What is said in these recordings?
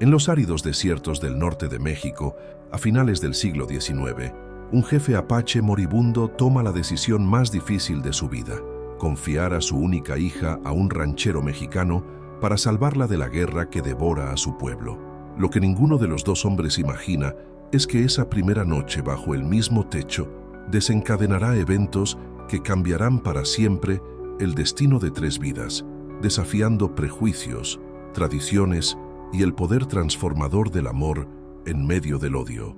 En los áridos desiertos del norte de México, a finales del siglo XIX, un jefe apache moribundo toma la decisión más difícil de su vida: confiar a su única hija a un ranchero mexicano para salvarla de la guerra que devora a su pueblo. Lo que ninguno de los dos hombres imagina es que esa primera noche bajo el mismo techo desencadenará eventos que cambiarán para siempre el destino de 3 vidas, desafiando prejuicios, tradiciones y el poder transformador del amor en medio del odio.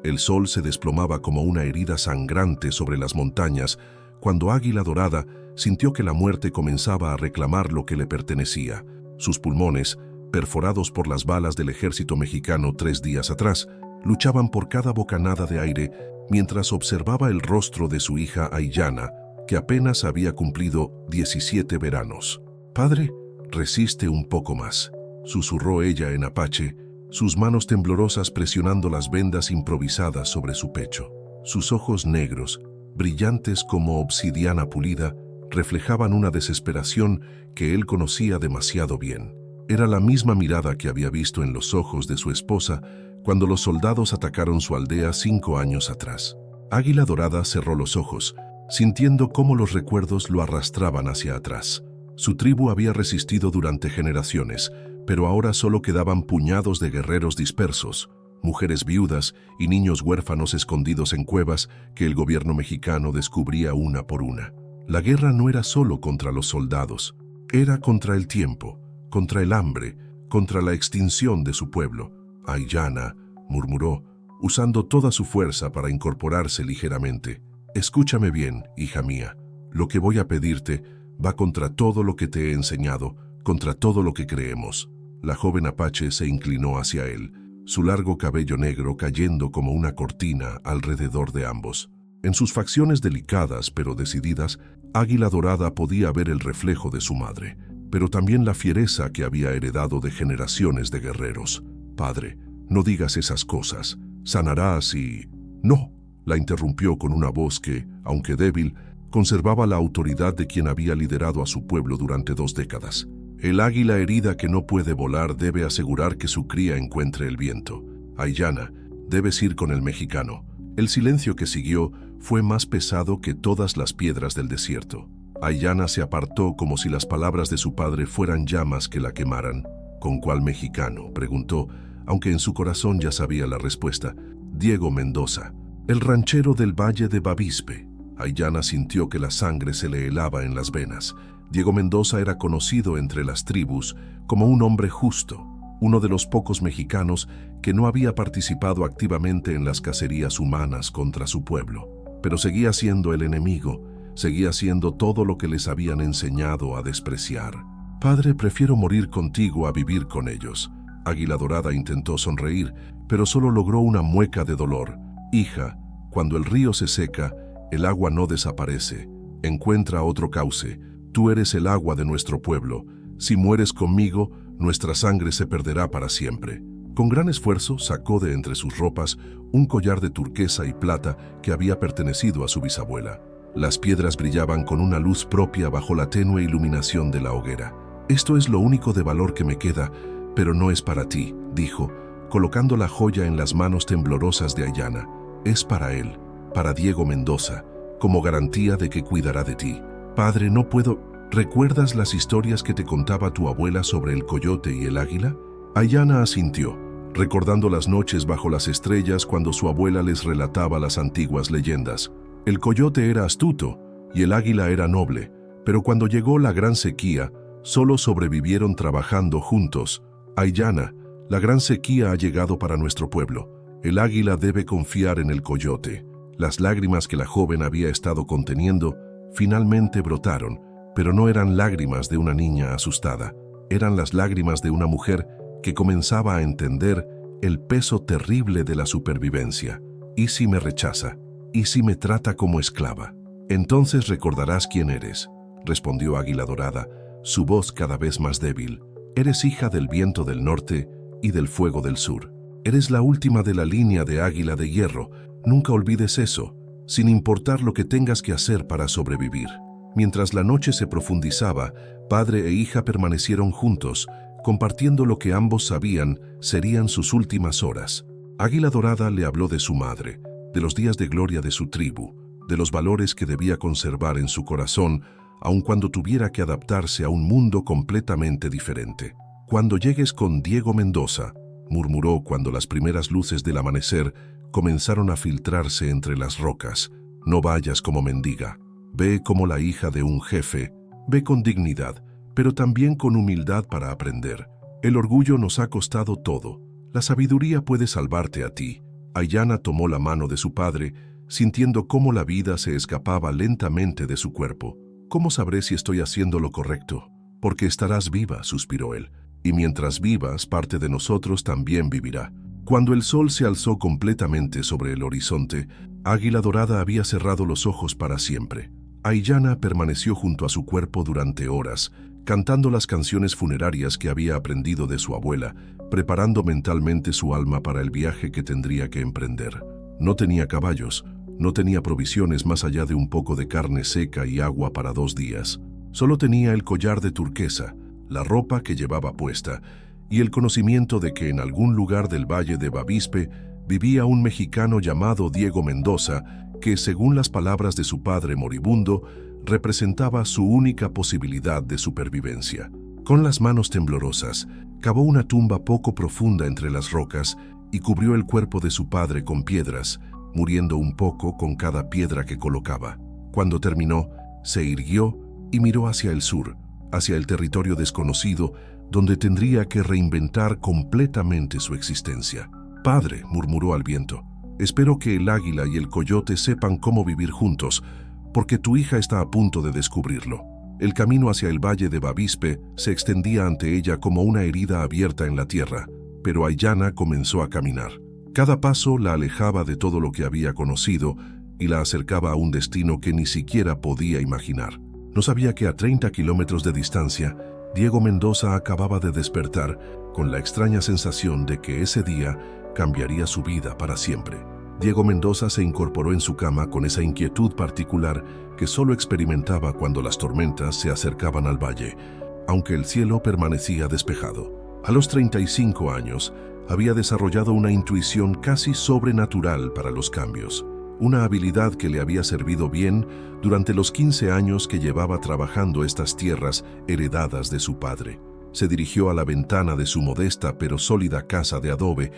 El sol se desplomaba como una herida sangrante sobre las montañas cuando Águila Dorada sintió que la muerte comenzaba a reclamar lo que le pertenecía. Sus pulmones, perforados por las balas del ejército mexicano 3 días atrás, luchaban por cada bocanada de aire mientras observaba el rostro de su hija Aiyana, que apenas había cumplido 17 veranos. «Padre, resiste un poco más», susurró ella en apache, sus manos temblorosas presionando las vendas improvisadas sobre su pecho. Sus ojos negros, brillantes como obsidiana pulida, reflejaban una desesperación que él conocía demasiado bien. Era la misma mirada que había visto en los ojos de su esposa cuando los soldados atacaron su aldea 5 años atrás. Águila Dorada cerró los ojos, sintiendo cómo los recuerdos lo arrastraban hacia atrás. Su tribu había resistido durante generaciones, pero ahora solo quedaban puñados de guerreros dispersos, mujeres viudas y niños huérfanos escondidos en cuevas que el gobierno mexicano descubría una por una. La guerra no era solo contra los soldados, era contra el tiempo, contra el hambre, contra la extinción de su pueblo. «Aiyana», murmuró, usando toda su fuerza para incorporarse ligeramente. «Escúchame bien, hija mía. Lo que voy a pedirte va contra todo lo que te he enseñado, contra todo lo que creemos». La joven apache se inclinó hacia él, su largo cabello negro cayendo como una cortina alrededor de ambos. En sus facciones delicadas pero decididas, Águila Dorada podía ver el reflejo de su madre, pero también la fiereza que había heredado de generaciones de guerreros. «Padre, no digas esas cosas. Sanarás y...» «No», la interrumpió con una voz que, aunque débil, conservaba la autoridad de quien había liderado a su pueblo durante 2 décadas. «El águila herida que no puede volar debe asegurar que su cría encuentre el viento. Aiyana, debes ir con el mexicano». El silencio que siguió fue más pesado que todas las piedras del desierto. Aiyana se apartó como si las palabras de su padre fueran llamas que la quemaran. «¿Con cuál mexicano?», preguntó, aunque en su corazón ya sabía la respuesta. «Diego Mendoza, el ranchero del valle de Bavispe». Aiyana sintió que la sangre se le helaba en las venas. Diego Mendoza era conocido entre las tribus como un hombre justo, uno de los pocos mexicanos que no había participado activamente en las cacerías humanas contra su pueblo. Pero seguía siendo el enemigo, seguía siendo todo lo que les habían enseñado a despreciar. «Padre, prefiero morir contigo a vivir con ellos». Águila Dorada intentó sonreír, pero solo logró una mueca de dolor. «Hija, cuando el río se seca, el agua no desaparece. Encuentra otro cauce. Tú eres el agua de nuestro pueblo. Si mueres conmigo, nuestra sangre se perderá para siempre». Con gran esfuerzo sacó de entre sus ropas un collar de turquesa y plata que había pertenecido a su bisabuela. Las piedras brillaban con una luz propia bajo la tenue iluminación de la hoguera. «Esto es lo único de valor que me queda, pero no es para ti», dijo, colocando la joya en las manos temblorosas de Aiyana. «Es para él, para Diego Mendoza, como garantía de que cuidará de ti». «Padre, no puedo...» «¿Recuerdas las historias que te contaba tu abuela sobre el coyote y el águila?». Aiyana asintió, recordando las noches bajo las estrellas cuando su abuela les relataba las antiguas leyendas. El coyote era astuto y el águila era noble, pero cuando llegó la gran sequía, solo sobrevivieron trabajando juntos. «Aiyana, la gran sequía ha llegado para nuestro pueblo. El águila debe confiar en el coyote». Las lágrimas que la joven había estado conteniendo finalmente brotaron, pero no eran lágrimas de una niña asustada. Eran las lágrimas de una mujer que comenzaba a entender el peso terrible de la supervivencia. «¿Y si me rechaza? ¿Y si me trata como esclava? Entonces recordarás quién eres», respondió Águila Dorada, su voz cada vez más débil. «Eres hija del viento del norte y del fuego del sur. Eres la última de la línea de Águila de Hierro. Nunca olvides eso, sin importar lo que tengas que hacer para sobrevivir». Mientras la noche se profundizaba, padre e hija permanecieron juntos, compartiendo lo que ambos sabían serían sus últimas horas. Águila Dorada le habló de su madre, de los días de gloria de su tribu, de los valores que debía conservar en su corazón, aun cuando tuviera que adaptarse a un mundo completamente diferente. «Cuando llegues con Diego Mendoza», murmuró cuando las primeras luces del amanecer comenzaron a filtrarse entre las rocas, «no vayas como mendiga. Ve como la hija de un jefe. Ve con dignidad, pero también con humildad para aprender. El orgullo nos ha costado todo. La sabiduría puede salvarte a ti». Aiyana tomó la mano de su padre, sintiendo cómo la vida se escapaba lentamente de su cuerpo. «¿Cómo sabré si estoy haciendo lo correcto?» «Porque estarás viva», suspiró él. «Y mientras vivas, parte de nosotros también vivirá». Cuando el sol se alzó completamente sobre el horizonte, Águila Dorada había cerrado los ojos para siempre. Aiyana permaneció junto a su cuerpo durante horas, cantando las canciones funerarias que había aprendido de su abuela, preparando mentalmente su alma para el viaje que tendría que emprender. No tenía caballos, no tenía provisiones más allá de un poco de carne seca y agua para 2 días. Solo tenía el collar de turquesa, la ropa que llevaba puesta, y el conocimiento de que en algún lugar del valle de Bavispe vivía un mexicano llamado Diego Mendoza, que, según las palabras de su padre moribundo, representaba su única posibilidad de supervivencia. Con las manos temblorosas, cavó una tumba poco profunda entre las rocas y cubrió el cuerpo de su padre con piedras, muriendo un poco con cada piedra que colocaba. Cuando terminó, se irguió y miró hacia el sur, hacia el territorio desconocido, donde tendría que reinventar completamente su existencia. «Padre», murmuró al viento, «espero que el águila y el coyote sepan cómo vivir juntos, porque tu hija está a punto de descubrirlo». El camino hacia el valle de Bavispe se extendía ante ella como una herida abierta en la tierra, pero Aiyana comenzó a caminar. Cada paso la alejaba de todo lo que había conocido y la acercaba a un destino que ni siquiera podía imaginar. No sabía que a 30 kilómetros de distancia, Diego Mendoza acababa de despertar con la extraña sensación de que ese día cambiaría su vida para siempre. Diego Mendoza se incorporó en su cama con esa inquietud particular que solo experimentaba cuando las tormentas se acercaban al valle, aunque el cielo permanecía despejado. A los 35 años, había desarrollado una intuición casi sobrenatural para los cambios, una habilidad que le había servido bien durante los 15 años que llevaba trabajando estas tierras heredadas de su padre. Se dirigió a la ventana de su modesta pero sólida casa de adobe,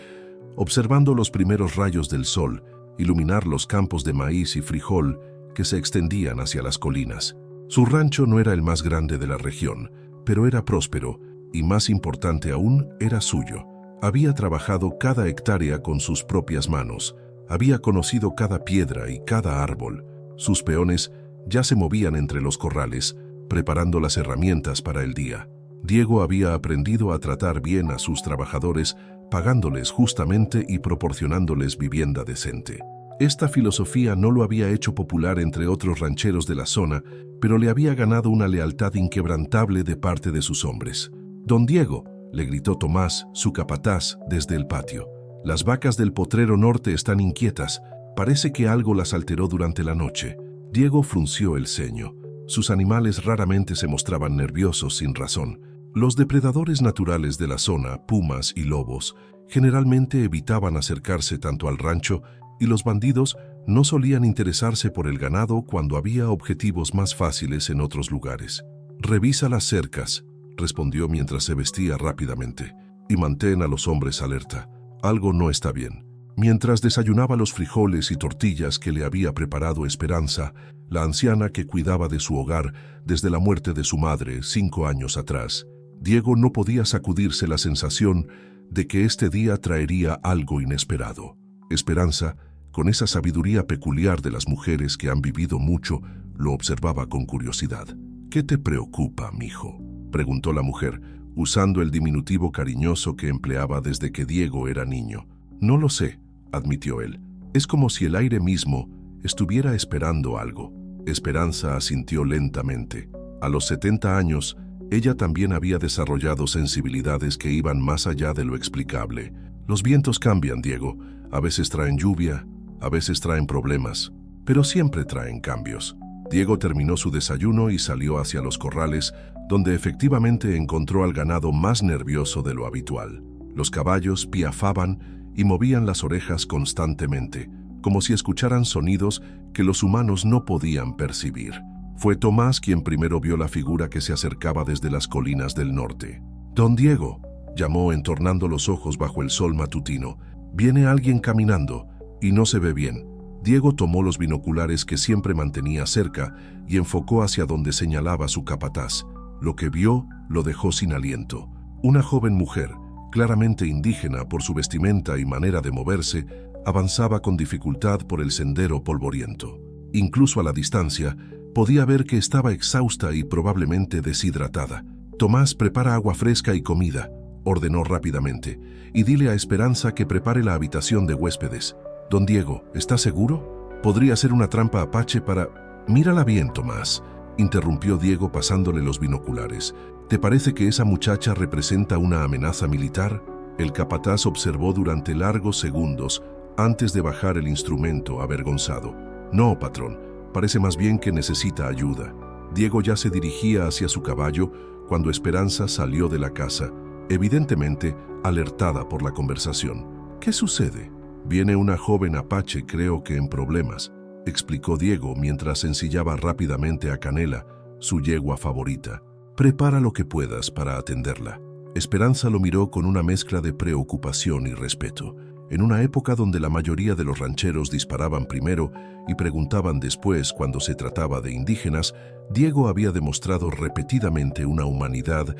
observando los primeros rayos del sol iluminar los campos de maíz y frijol que se extendían hacia las colinas. Su rancho no era el más grande de la región, pero era próspero y, más importante aún, era suyo. Había trabajado cada hectárea con sus propias manos, había conocido cada piedra y cada árbol. Sus peones ya se movían entre los corrales, preparando las herramientas para el día. Diego había aprendido a tratar bien a sus trabajadores, pagándoles justamente y proporcionándoles vivienda decente. Esta filosofía no lo había hecho popular entre otros rancheros de la zona, pero le había ganado una lealtad inquebrantable de parte de sus hombres. «Don Diego», le gritó Tomás, su capataz, desde el patio. «Las vacas del potrero norte están inquietas. Parece que algo las alteró durante la noche». Diego frunció el ceño. Sus animales raramente se mostraban nerviosos sin razón. Los depredadores naturales de la zona, pumas y lobos, generalmente evitaban acercarse tanto al rancho, y los bandidos no solían interesarse por el ganado cuando había objetivos más fáciles en otros lugares. «Revisa las cercas», respondió mientras se vestía rápidamente, «y mantén a los hombres alerta. Algo no está bien». Mientras desayunaba los frijoles y tortillas que le había preparado Esperanza, la anciana que cuidaba de su hogar desde la muerte de su madre 5 años atrás, Diego no podía sacudirse la sensación de que este día traería algo inesperado. Esperanza, con esa sabiduría peculiar de las mujeres que han vivido mucho, lo observaba con curiosidad. «¿Qué te preocupa, mijo?», preguntó la mujer, usando el diminutivo cariñoso que empleaba desde que Diego era niño. «No lo sé», admitió él. «Es como si el aire mismo estuviera esperando algo». Esperanza asintió lentamente. A los 70 años, ella también había desarrollado sensibilidades que iban más allá de lo explicable. «Los vientos cambian, Diego. A veces traen lluvia, a veces traen problemas, pero siempre traen cambios. Diego terminó su desayuno y salió hacia los corrales, donde efectivamente encontró al ganado más nervioso de lo habitual. Los caballos piafaban y movían las orejas constantemente, como si escucharan sonidos que los humanos no podían percibir. Fue Tomás quien primero vio la figura que se acercaba desde las colinas del norte. «Don Diego», llamó entornando los ojos bajo el sol matutino. «Viene alguien caminando y no se ve bien». Diego tomó los binoculares que siempre mantenía cerca y enfocó hacia donde señalaba su capataz. Lo que vio lo dejó sin aliento. Una joven mujer, claramente indígena por su vestimenta y manera de moverse, avanzaba con dificultad por el sendero polvoriento. Incluso a la distancia, podía ver que estaba exhausta y probablemente deshidratada. «Tomás, prepara agua fresca y comida», ordenó rápidamente, «y dile a Esperanza que prepare la habitación de huéspedes». «Don Diego, ¿está seguro? Podría ser una trampa apache para...» «Mírala bien, Tomás», interrumpió Diego pasándole los binoculares. «¿Te parece que esa muchacha representa una amenaza militar?». El capataz observó durante largos segundos antes de bajar el instrumento, avergonzado. «No, patrón, parece más bien que necesita ayuda». Diego ya se dirigía hacia su caballo cuando Esperanza salió de la casa, evidentemente alertada por la conversación. «¿Qué sucede?». «Viene una joven apache, creo que en problemas», explicó Diego mientras ensillaba rápidamente a Canela, su yegua favorita. «Prepara lo que puedas para atenderla». Esperanza lo miró con una mezcla de preocupación y respeto. En una época donde la mayoría de los rancheros disparaban primero y preguntaban después cuando se trataba de indígenas, Diego había demostrado repetidamente una humanidad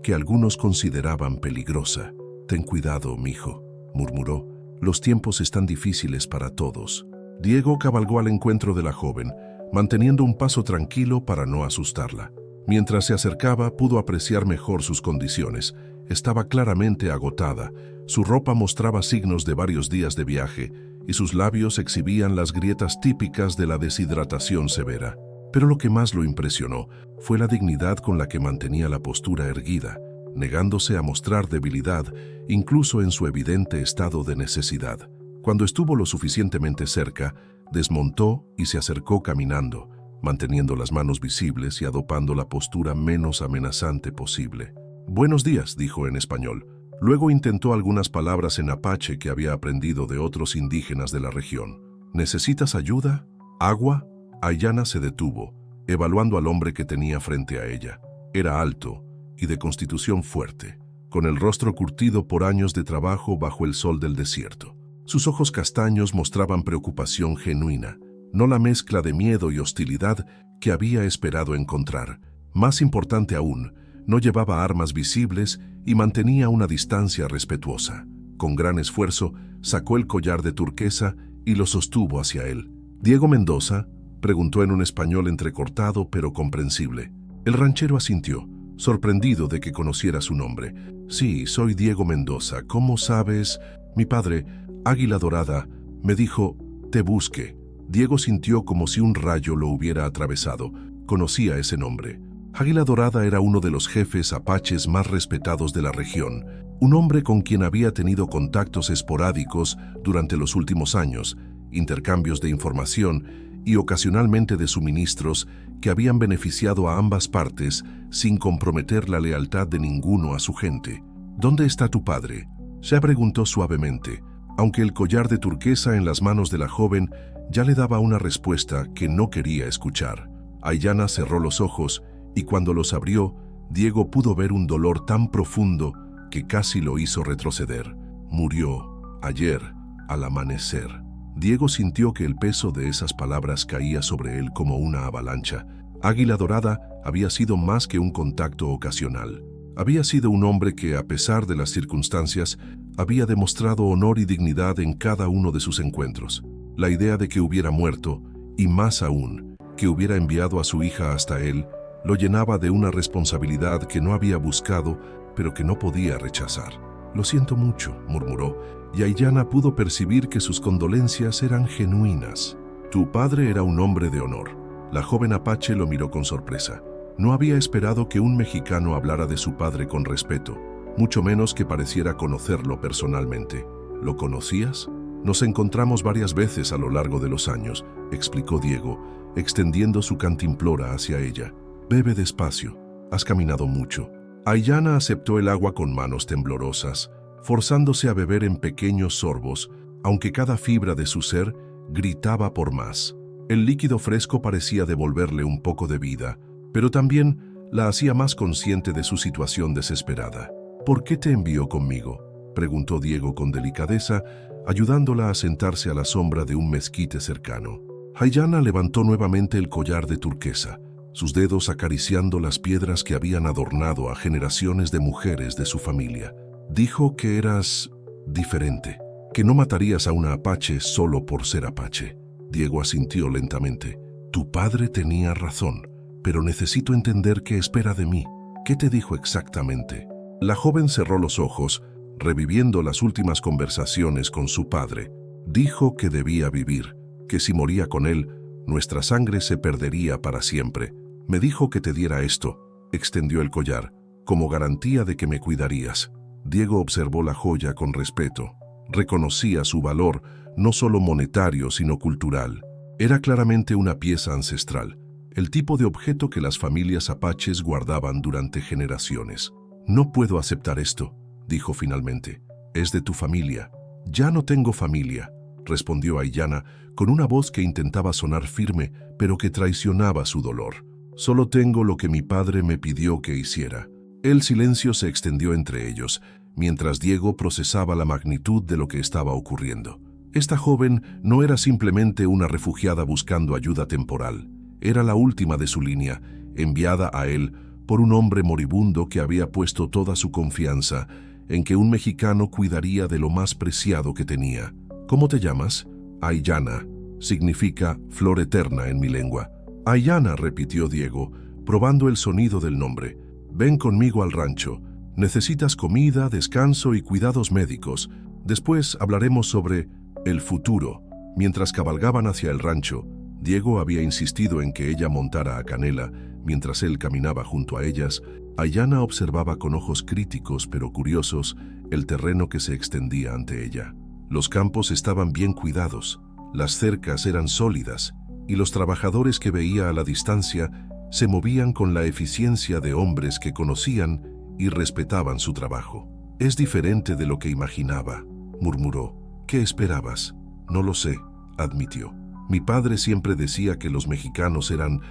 que algunos consideraban peligrosa. «Ten cuidado, mijo», murmuró. «Los tiempos están difíciles para todos». Diego cabalgó al encuentro de la joven, manteniendo un paso tranquilo para no asustarla. Mientras se acercaba, pudo apreciar mejor sus condiciones. Estaba claramente agotada, su ropa mostraba signos de varios días de viaje y sus labios exhibían las grietas típicas de la deshidratación severa. Pero lo que más lo impresionó fue la dignidad con la que mantenía la postura erguida, negándose a mostrar debilidad, incluso en su evidente estado de necesidad. Cuando estuvo lo suficientemente cerca, desmontó y se acercó caminando, manteniendo las manos visibles y adoptando la postura menos amenazante posible. «Buenos días», dijo en español. Luego intentó algunas palabras en apache que había aprendido de otros indígenas de la región. «¿Necesitas ayuda? ¿Agua?». Aiyana se detuvo, evaluando al hombre que tenía frente a ella. Era alto y de constitución fuerte, con el rostro curtido por años de trabajo bajo el sol del desierto. Sus ojos castaños mostraban preocupación genuina, no la mezcla de miedo y hostilidad que había esperado encontrar. Más importante aún, no llevaba armas visibles y mantenía una distancia respetuosa. Con gran esfuerzo, sacó el collar de turquesa y lo sostuvo hacia él. «¿Diego Mendoza?», preguntó en un español entrecortado pero comprensible. El ranchero asintió, sorprendido de que conociera su nombre. «Sí, soy Diego Mendoza. ¿Cómo sabes? Mi padre, Águila Dorada, me dijo, te busque». Diego sintió como si un rayo lo hubiera atravesado. Conocía ese nombre. Águila Dorada era uno de los jefes apaches más respetados de la región, un hombre con quien había tenido contactos esporádicos durante los últimos años, intercambios de información y ocasionalmente de suministros que habían beneficiado a ambas partes sin comprometer la lealtad de ninguno a su gente. «¿Dónde está tu padre?», se preguntó suavemente, aunque el collar de turquesa en las manos de la joven ya le daba una respuesta que no quería escuchar. Aiyana cerró los ojos y cuando los abrió, Diego pudo ver un dolor tan profundo que casi lo hizo retroceder. «Murió ayer, al amanecer». Diego sintió que el peso de esas palabras caía sobre él como una avalancha. Águila Dorada había sido más que un contacto ocasional. Había sido un hombre que, a pesar de las circunstancias, había demostrado honor y dignidad en cada uno de sus encuentros. La idea de que hubiera muerto, y más aún, que hubiera enviado a su hija hasta él, lo llenaba de una responsabilidad que no había buscado, pero que no podía rechazar. «Lo siento mucho», murmuró, y Aiyana pudo percibir que sus condolencias eran genuinas. «Tu padre era un hombre de honor». La joven apache lo miró con sorpresa. No había esperado que un mexicano hablara de su padre con respeto, mucho menos que pareciera conocerlo personalmente. «¿Lo conocías?». Nos encontramos varias veces a lo largo de los años, explicó Diego, extendiendo su cantimplora hacia ella. Bebe despacio, has caminado mucho. Aiyana aceptó el agua con manos temblorosas, forzándose a beber en pequeños sorbos, aunque cada fibra de su ser gritaba por más. El líquido fresco parecía devolverle un poco de vida, pero también la hacía más consciente de su situación desesperada. ¿Por qué te envió conmigo?, preguntó Diego con delicadeza, ayudándola a sentarse a la sombra de un mezquite cercano. Aiyana levantó nuevamente el collar de turquesa, sus dedos acariciando las piedras que habían adornado a generaciones de mujeres de su familia. Dijo que eras diferente, que no matarías a una apache solo por ser apache. Diego asintió lentamente. Tu padre tenía razón, pero necesito entender qué espera de mí. ¿Qué te dijo exactamente? La joven cerró los ojos, reviviendo las últimas conversaciones con su padre. Dijo que debía vivir, que si moría con él, nuestra sangre se perdería para siempre. Me dijo que te diera esto, extendió el collar, como garantía de que me cuidarías. Diego observó la joya con respeto. Reconocía su valor, no solo monetario, sino cultural. Era claramente una pieza ancestral, el tipo de objeto que las familias apaches guardaban durante generaciones. No puedo aceptar esto, dijo finalmente. Es de tu familia. Ya no tengo familia, respondió Aiyana con una voz que intentaba sonar firme, pero que traicionaba su dolor. Solo tengo lo que mi padre me pidió que hiciera. El silencio se extendió entre ellos, mientras Diego procesaba la magnitud de lo que estaba ocurriendo. Esta joven no era simplemente una refugiada buscando ayuda temporal. Era la última de su línea, enviada a él por un hombre moribundo que había puesto toda su confianza en que un mexicano cuidaría de lo más preciado que tenía. ¿Cómo te llamas? Aiyana. Significa flor eterna en mi lengua. Aiyana, repitió Diego, probando el sonido del nombre. Ven conmigo al rancho. Necesitas comida, descanso y cuidados médicos. Después hablaremos sobre el futuro. Mientras cabalgaban hacia el rancho, Diego había insistido en que ella montara a Canela. Mientras él caminaba junto a ellas, Aiyana observaba con ojos críticos pero curiosos el terreno que se extendía ante ella. Los campos estaban bien cuidados, las cercas eran sólidas y los trabajadores que veía a la distancia se movían con la eficiencia de hombres que conocían y respetaban su trabajo. Es diferente de lo que imaginaba, murmuró. ¿Qué esperabas? No lo sé, admitió. Mi padre siempre decía que los mexicanos eran,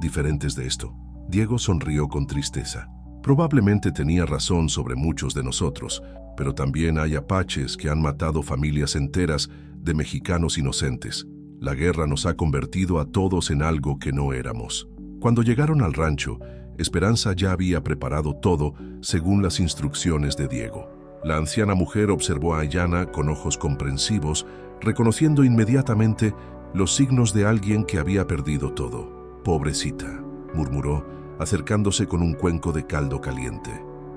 diferentes de esto. Diego sonrió con tristeza. Probablemente tenía razón sobre muchos de nosotros, pero también hay apaches que han matado familias enteras de mexicanos inocentes. La guerra nos ha convertido a todos en algo que no éramos. Cuando llegaron al rancho, Esperanza ya había preparado todo según las instrucciones de Diego. La anciana mujer observó a Aiyana con ojos comprensivos, reconociendo inmediatamente los signos de alguien que había perdido todo. Pobrecita, murmuró, acercándose con un cuenco de caldo caliente.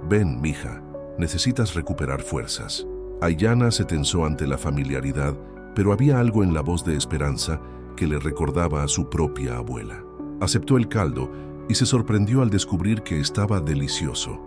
Ven, mija, necesitas recuperar fuerzas. Aiyana se tensó ante la familiaridad, pero había algo en la voz de Esperanza que le recordaba a su propia abuela. Aceptó el caldo y se sorprendió al descubrir que estaba delicioso,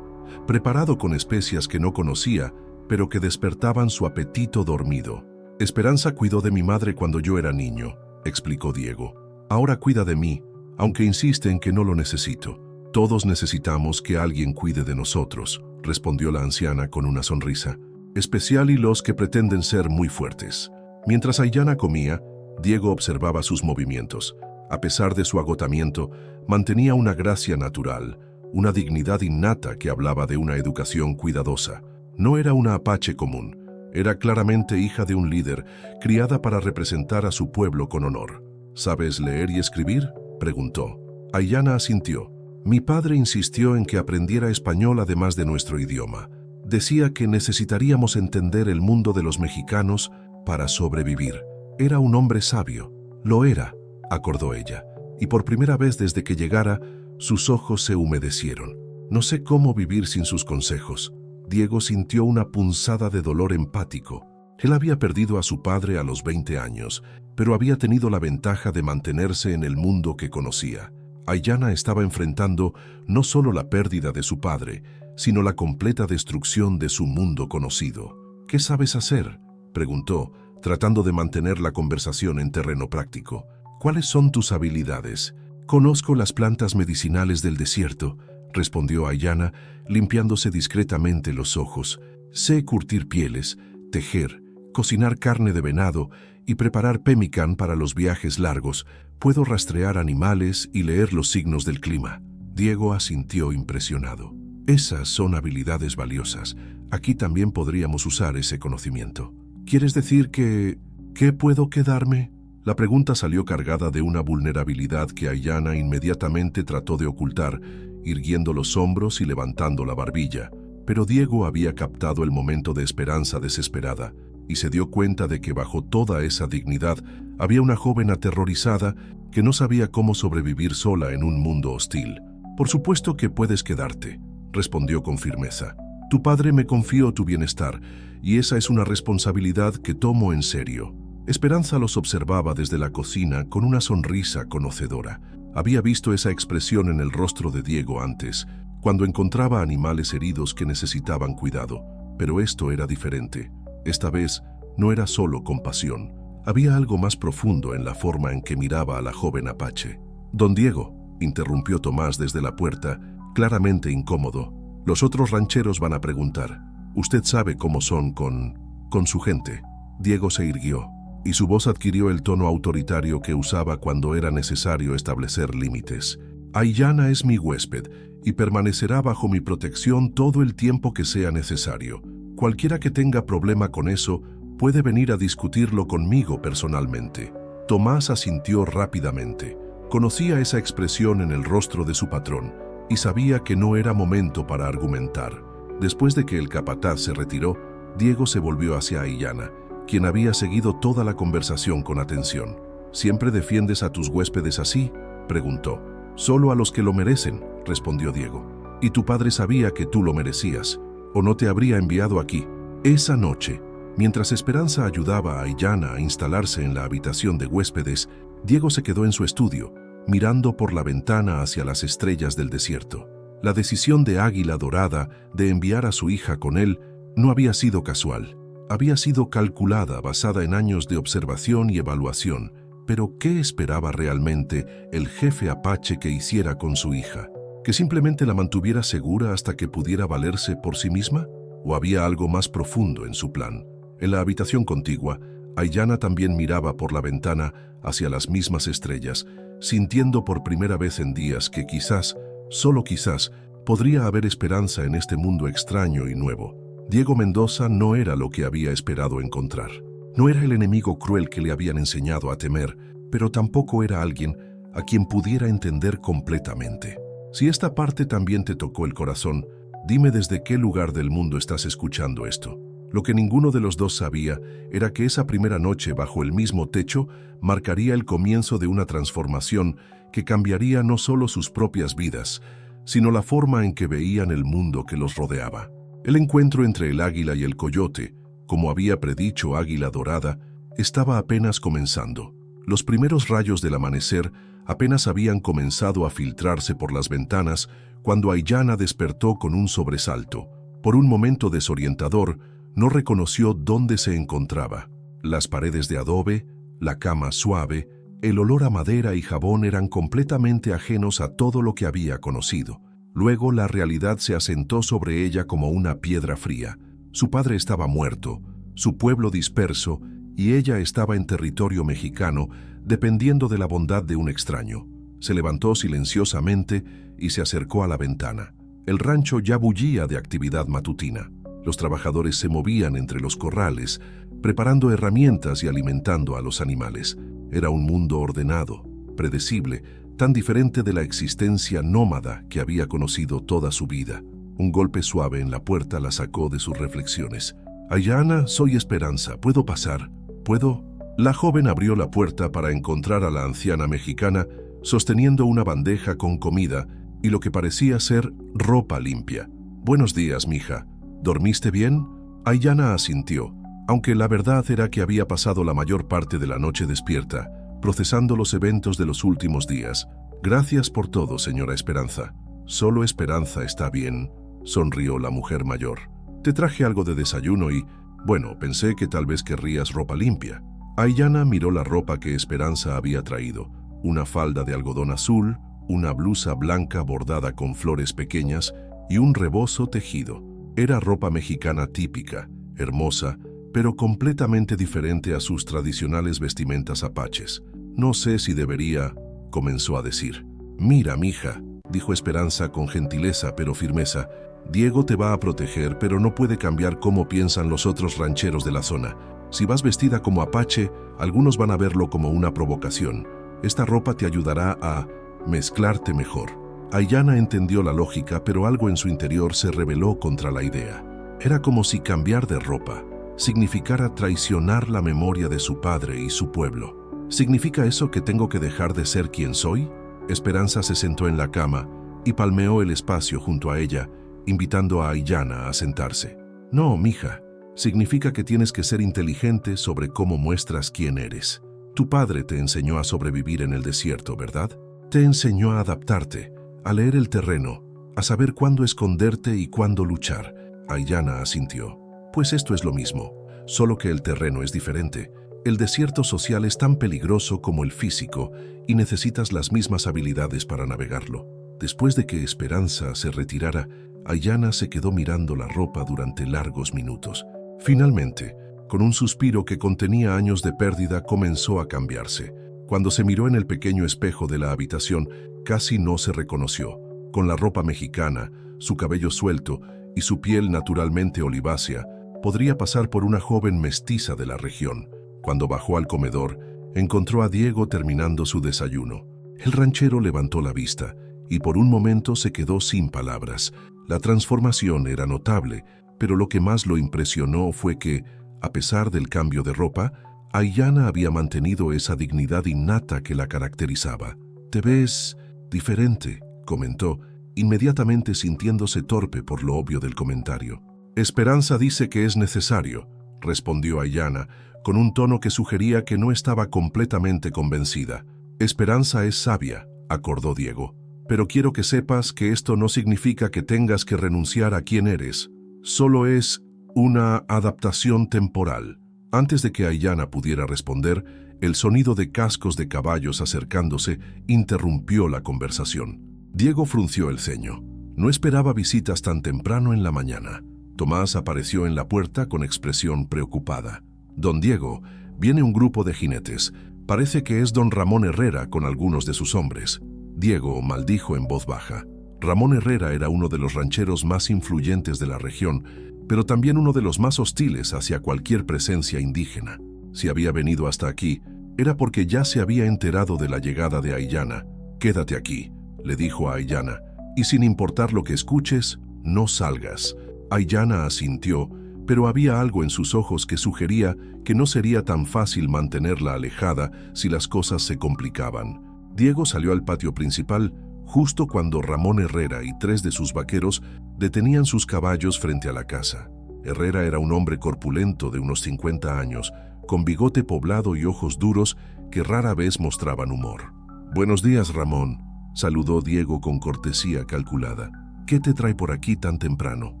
preparado con especias que no conocía, pero que despertaban su apetito dormido. Esperanza cuidó de mi madre cuando yo era niño, explicó Diego. Ahora cuida de mí, aunque insiste en que no lo necesito. Todos necesitamos que alguien cuide de nosotros, respondió la anciana con una sonrisa. Especial y los que pretenden ser muy fuertes. Mientras Aiyana comía, Diego observaba sus movimientos. A pesar de su agotamiento, mantenía una gracia natural, una dignidad innata que hablaba de una educación cuidadosa. No era una apache común, era claramente hija de un líder, criada para representar a su pueblo con honor. ¿Sabes leer y escribir?, preguntó. Aiyana asintió. Mi padre insistió en que aprendiera español además de nuestro idioma. Decía que necesitaríamos entender el mundo de los mexicanos para sobrevivir. Era un hombre sabio. Lo era, acordó ella, y por primera vez desde que llegara, sus ojos se humedecieron. No sé cómo vivir sin sus consejos. Diego sintió una punzada de dolor empático. Él había perdido a su padre a los 20 años, pero había tenido la ventaja de mantenerse en el mundo que conocía. Aiyana estaba enfrentando no solo la pérdida de su padre, sino la completa destrucción de su mundo conocido. ¿Qué sabes hacer?, preguntó, tratando de mantener la conversación en terreno práctico. ¿Cuáles son tus habilidades? Conozco las plantas medicinales del desierto, respondió Aiyana, limpiándose discretamente los ojos. Sé curtir pieles, tejer, cocinar carne de venado y preparar pemmican para los viajes largos. Puedo rastrear animales y leer los signos del clima. Diego asintió impresionado. Esas son habilidades valiosas. Aquí también podríamos usar ese conocimiento. ¿Quieres decir que... ¿qué puedo quedarme? La pregunta salió cargada de una vulnerabilidad que Aiyana inmediatamente trató de ocultar, irguiendo los hombros y levantando la barbilla. Pero Diego había captado el momento de esperanza desesperada y se dio cuenta de que bajo toda esa dignidad había una joven aterrorizada que no sabía cómo sobrevivir sola en un mundo hostil. «Por supuesto que puedes quedarte», respondió con firmeza. «Tu padre me confió tu bienestar y esa es una responsabilidad que tomo en serio». Esperanza los observaba desde la cocina con una sonrisa conocedora. Había visto esa expresión en el rostro de Diego antes, cuando encontraba animales heridos que necesitaban cuidado. Pero esto era diferente. Esta vez no era solo compasión. Había algo más profundo en la forma en que miraba a la joven apache. «Don Diego», interrumpió Tomás desde la puerta, claramente incómodo. «Los otros rancheros van a preguntar. Usted sabe cómo son con su gente». Diego se irguió, y su voz adquirió el tono autoritario que usaba cuando era necesario establecer límites. «Aiyana es mi huésped y permanecerá bajo mi protección todo el tiempo que sea necesario. Cualquiera que tenga problema con eso puede venir a discutirlo conmigo personalmente». Tomás asintió rápidamente. Conocía esa expresión en el rostro de su patrón y sabía que no era momento para argumentar. Después de que el capataz se retiró, Diego se volvió hacia Aiyana, quien había seguido toda la conversación con atención. «¿Siempre defiendes a tus huéspedes así?», preguntó. «Solo a los que lo merecen», respondió Diego. «Y tu padre sabía que tú lo merecías, o no te habría enviado aquí». Esa noche, mientras Esperanza ayudaba a Aiyana a instalarse en la habitación de huéspedes, Diego se quedó en su estudio, mirando por la ventana hacia las estrellas del desierto. La decisión de Águila Dorada de enviar a su hija con él no había sido casual. Había sido calculada basada en años de observación y evaluación. Pero ¿qué esperaba realmente el jefe apache que hiciera con su hija? ¿Que simplemente la mantuviera segura hasta que pudiera valerse por sí misma? ¿O había algo más profundo en su plan? En la habitación contigua, Aiyana también miraba por la ventana hacia las mismas estrellas, sintiendo por primera vez en días que quizás, solo quizás, podría haber esperanza en este mundo extraño y nuevo. Diego Mendoza no era lo que había esperado encontrar. No era el enemigo cruel que le habían enseñado a temer, pero tampoco era alguien a quien pudiera entender completamente. Si esta parte también te tocó el corazón, dime desde qué lugar del mundo estás escuchando esto. Lo que ninguno de los dos sabía era que esa primera noche bajo el mismo techo marcaría el comienzo de una transformación que cambiaría no solo sus propias vidas, sino la forma en que veían el mundo que los rodeaba. El encuentro entre el águila y el coyote, como había predicho Águila Dorada, estaba apenas comenzando. Los primeros rayos del amanecer apenas habían comenzado a filtrarse por las ventanas cuando Aiyana despertó con un sobresalto. Por un momento desorientador, no reconoció dónde se encontraba. Las paredes de adobe, la cama suave, el olor a madera y jabón eran completamente ajenos a todo lo que había conocido. Luego la realidad se asentó sobre ella como una piedra fría. Su padre estaba muerto, su pueblo disperso, y ella estaba en territorio mexicano, dependiendo de la bondad de un extraño. Se levantó silenciosamente y se acercó a la ventana. El rancho ya bullía de actividad matutina. Los trabajadores se movían entre los corrales, preparando herramientas y alimentando a los animales. Era un mundo ordenado, predecible, tan diferente de la existencia nómada que había conocido toda su vida. Un golpe suave en la puerta la sacó de sus reflexiones. «Aiyana, soy Esperanza. ¿Puedo pasar? ¿Puedo?» La joven abrió la puerta para encontrar a la anciana mexicana sosteniendo una bandeja con comida y lo que parecía ser ropa limpia. «Buenos días, mija. ¿Dormiste bien?» Aiyana asintió, aunque la verdad era que había pasado la mayor parte de la noche despierta, procesando los eventos de los últimos días. «Gracias por todo, señora Esperanza». «Solo Esperanza está bien», sonrió la mujer mayor. «Te traje algo de desayuno y Bueno, pensé que tal vez querrías ropa limpia. Aiyana miró la ropa que Esperanza había traído. Una falda de algodón azul, una blusa blanca bordada con flores pequeñas y un rebozo tejido. Era ropa mexicana típica, hermosa, pero completamente diferente a sus tradicionales vestimentas apaches. No sé si debería, comenzó a decir. Mira, mija, dijo Esperanza con gentileza pero firmeza. Diego te va a proteger, pero no puede cambiar cómo piensan los otros rancheros de la zona. Si vas vestida como apache, algunos van a verlo como una provocación. Esta ropa te ayudará a mezclarte mejor. Aiyana entendió la lógica, pero algo en su interior se rebeló contra la idea. Era como si cambiar de ropa significara traicionar la memoria de su padre y su pueblo. ¿Significa eso que tengo que dejar de ser quien soy? Esperanza se sentó en la cama y palmeó el espacio junto a ella, invitando a Aiyana a sentarse. No, mija, significa que tienes que ser inteligente sobre cómo muestras quién eres. Tu padre te enseñó a sobrevivir en el desierto, ¿verdad? Te enseñó a adaptarte, a leer el terreno, a saber cuándo esconderte y cuándo luchar. Aiyana asintió. Pues esto es lo mismo, solo que el terreno es diferente. El desierto social es tan peligroso como el físico y necesitas las mismas habilidades para navegarlo. Después de que Esperanza se retirara, Aiyana se quedó mirando la ropa durante largos minutos. Finalmente, con un suspiro que contenía años de pérdida, comenzó a cambiarse. Cuando se miró en el pequeño espejo de la habitación, casi no se reconoció. Con la ropa mexicana, su cabello suelto y su piel naturalmente olivácea, podría pasar por una joven mestiza de la región. Cuando bajó al comedor, encontró a Diego terminando su desayuno. El ranchero levantó la vista y por un momento se quedó sin palabras. La transformación era notable, pero lo que más lo impresionó fue que, a pesar del cambio de ropa, Aiyana había mantenido esa dignidad innata que la caracterizaba. «Te ves diferente», comentó, inmediatamente sintiéndose torpe por lo obvio del comentario. «Esperanza dice que es necesario», respondió Aiyana, con un tono que sugería que no estaba completamente convencida. «Esperanza es sabia», acordó Diego. «Pero quiero que sepas que esto no significa que tengas que renunciar a quién eres. Solo es una adaptación temporal». Antes de que Aiyana pudiera responder, el sonido de cascos de caballos acercándose interrumpió la conversación. Diego frunció el ceño. No esperaba visitas tan temprano en la mañana. Tomás apareció en la puerta con expresión preocupada. «Don Diego, viene un grupo de jinetes. Parece que es don Ramón Herrera con algunos de sus hombres». Diego maldijo en voz baja. Ramón Herrera era uno de los rancheros más influyentes de la región, pero también uno de los más hostiles hacia cualquier presencia indígena. Si había venido hasta aquí, era porque ya se había enterado de la llegada de Aiyana. «Quédate aquí», le dijo a Aiyana, «y sin importar lo que escuches, no salgas». Aiyana asintió, pero había algo en sus ojos que sugería que no sería tan fácil mantenerla alejada si las cosas se complicaban. Diego salió al patio principal justo cuando Ramón Herrera y 3 de sus vaqueros detenían sus caballos frente a la casa. Herrera era un hombre corpulento de unos 50 años, con bigote poblado y ojos duros que rara vez mostraban humor. «Buenos días, Ramón», saludó Diego con cortesía calculada. «¿Qué te trae por aquí tan temprano?»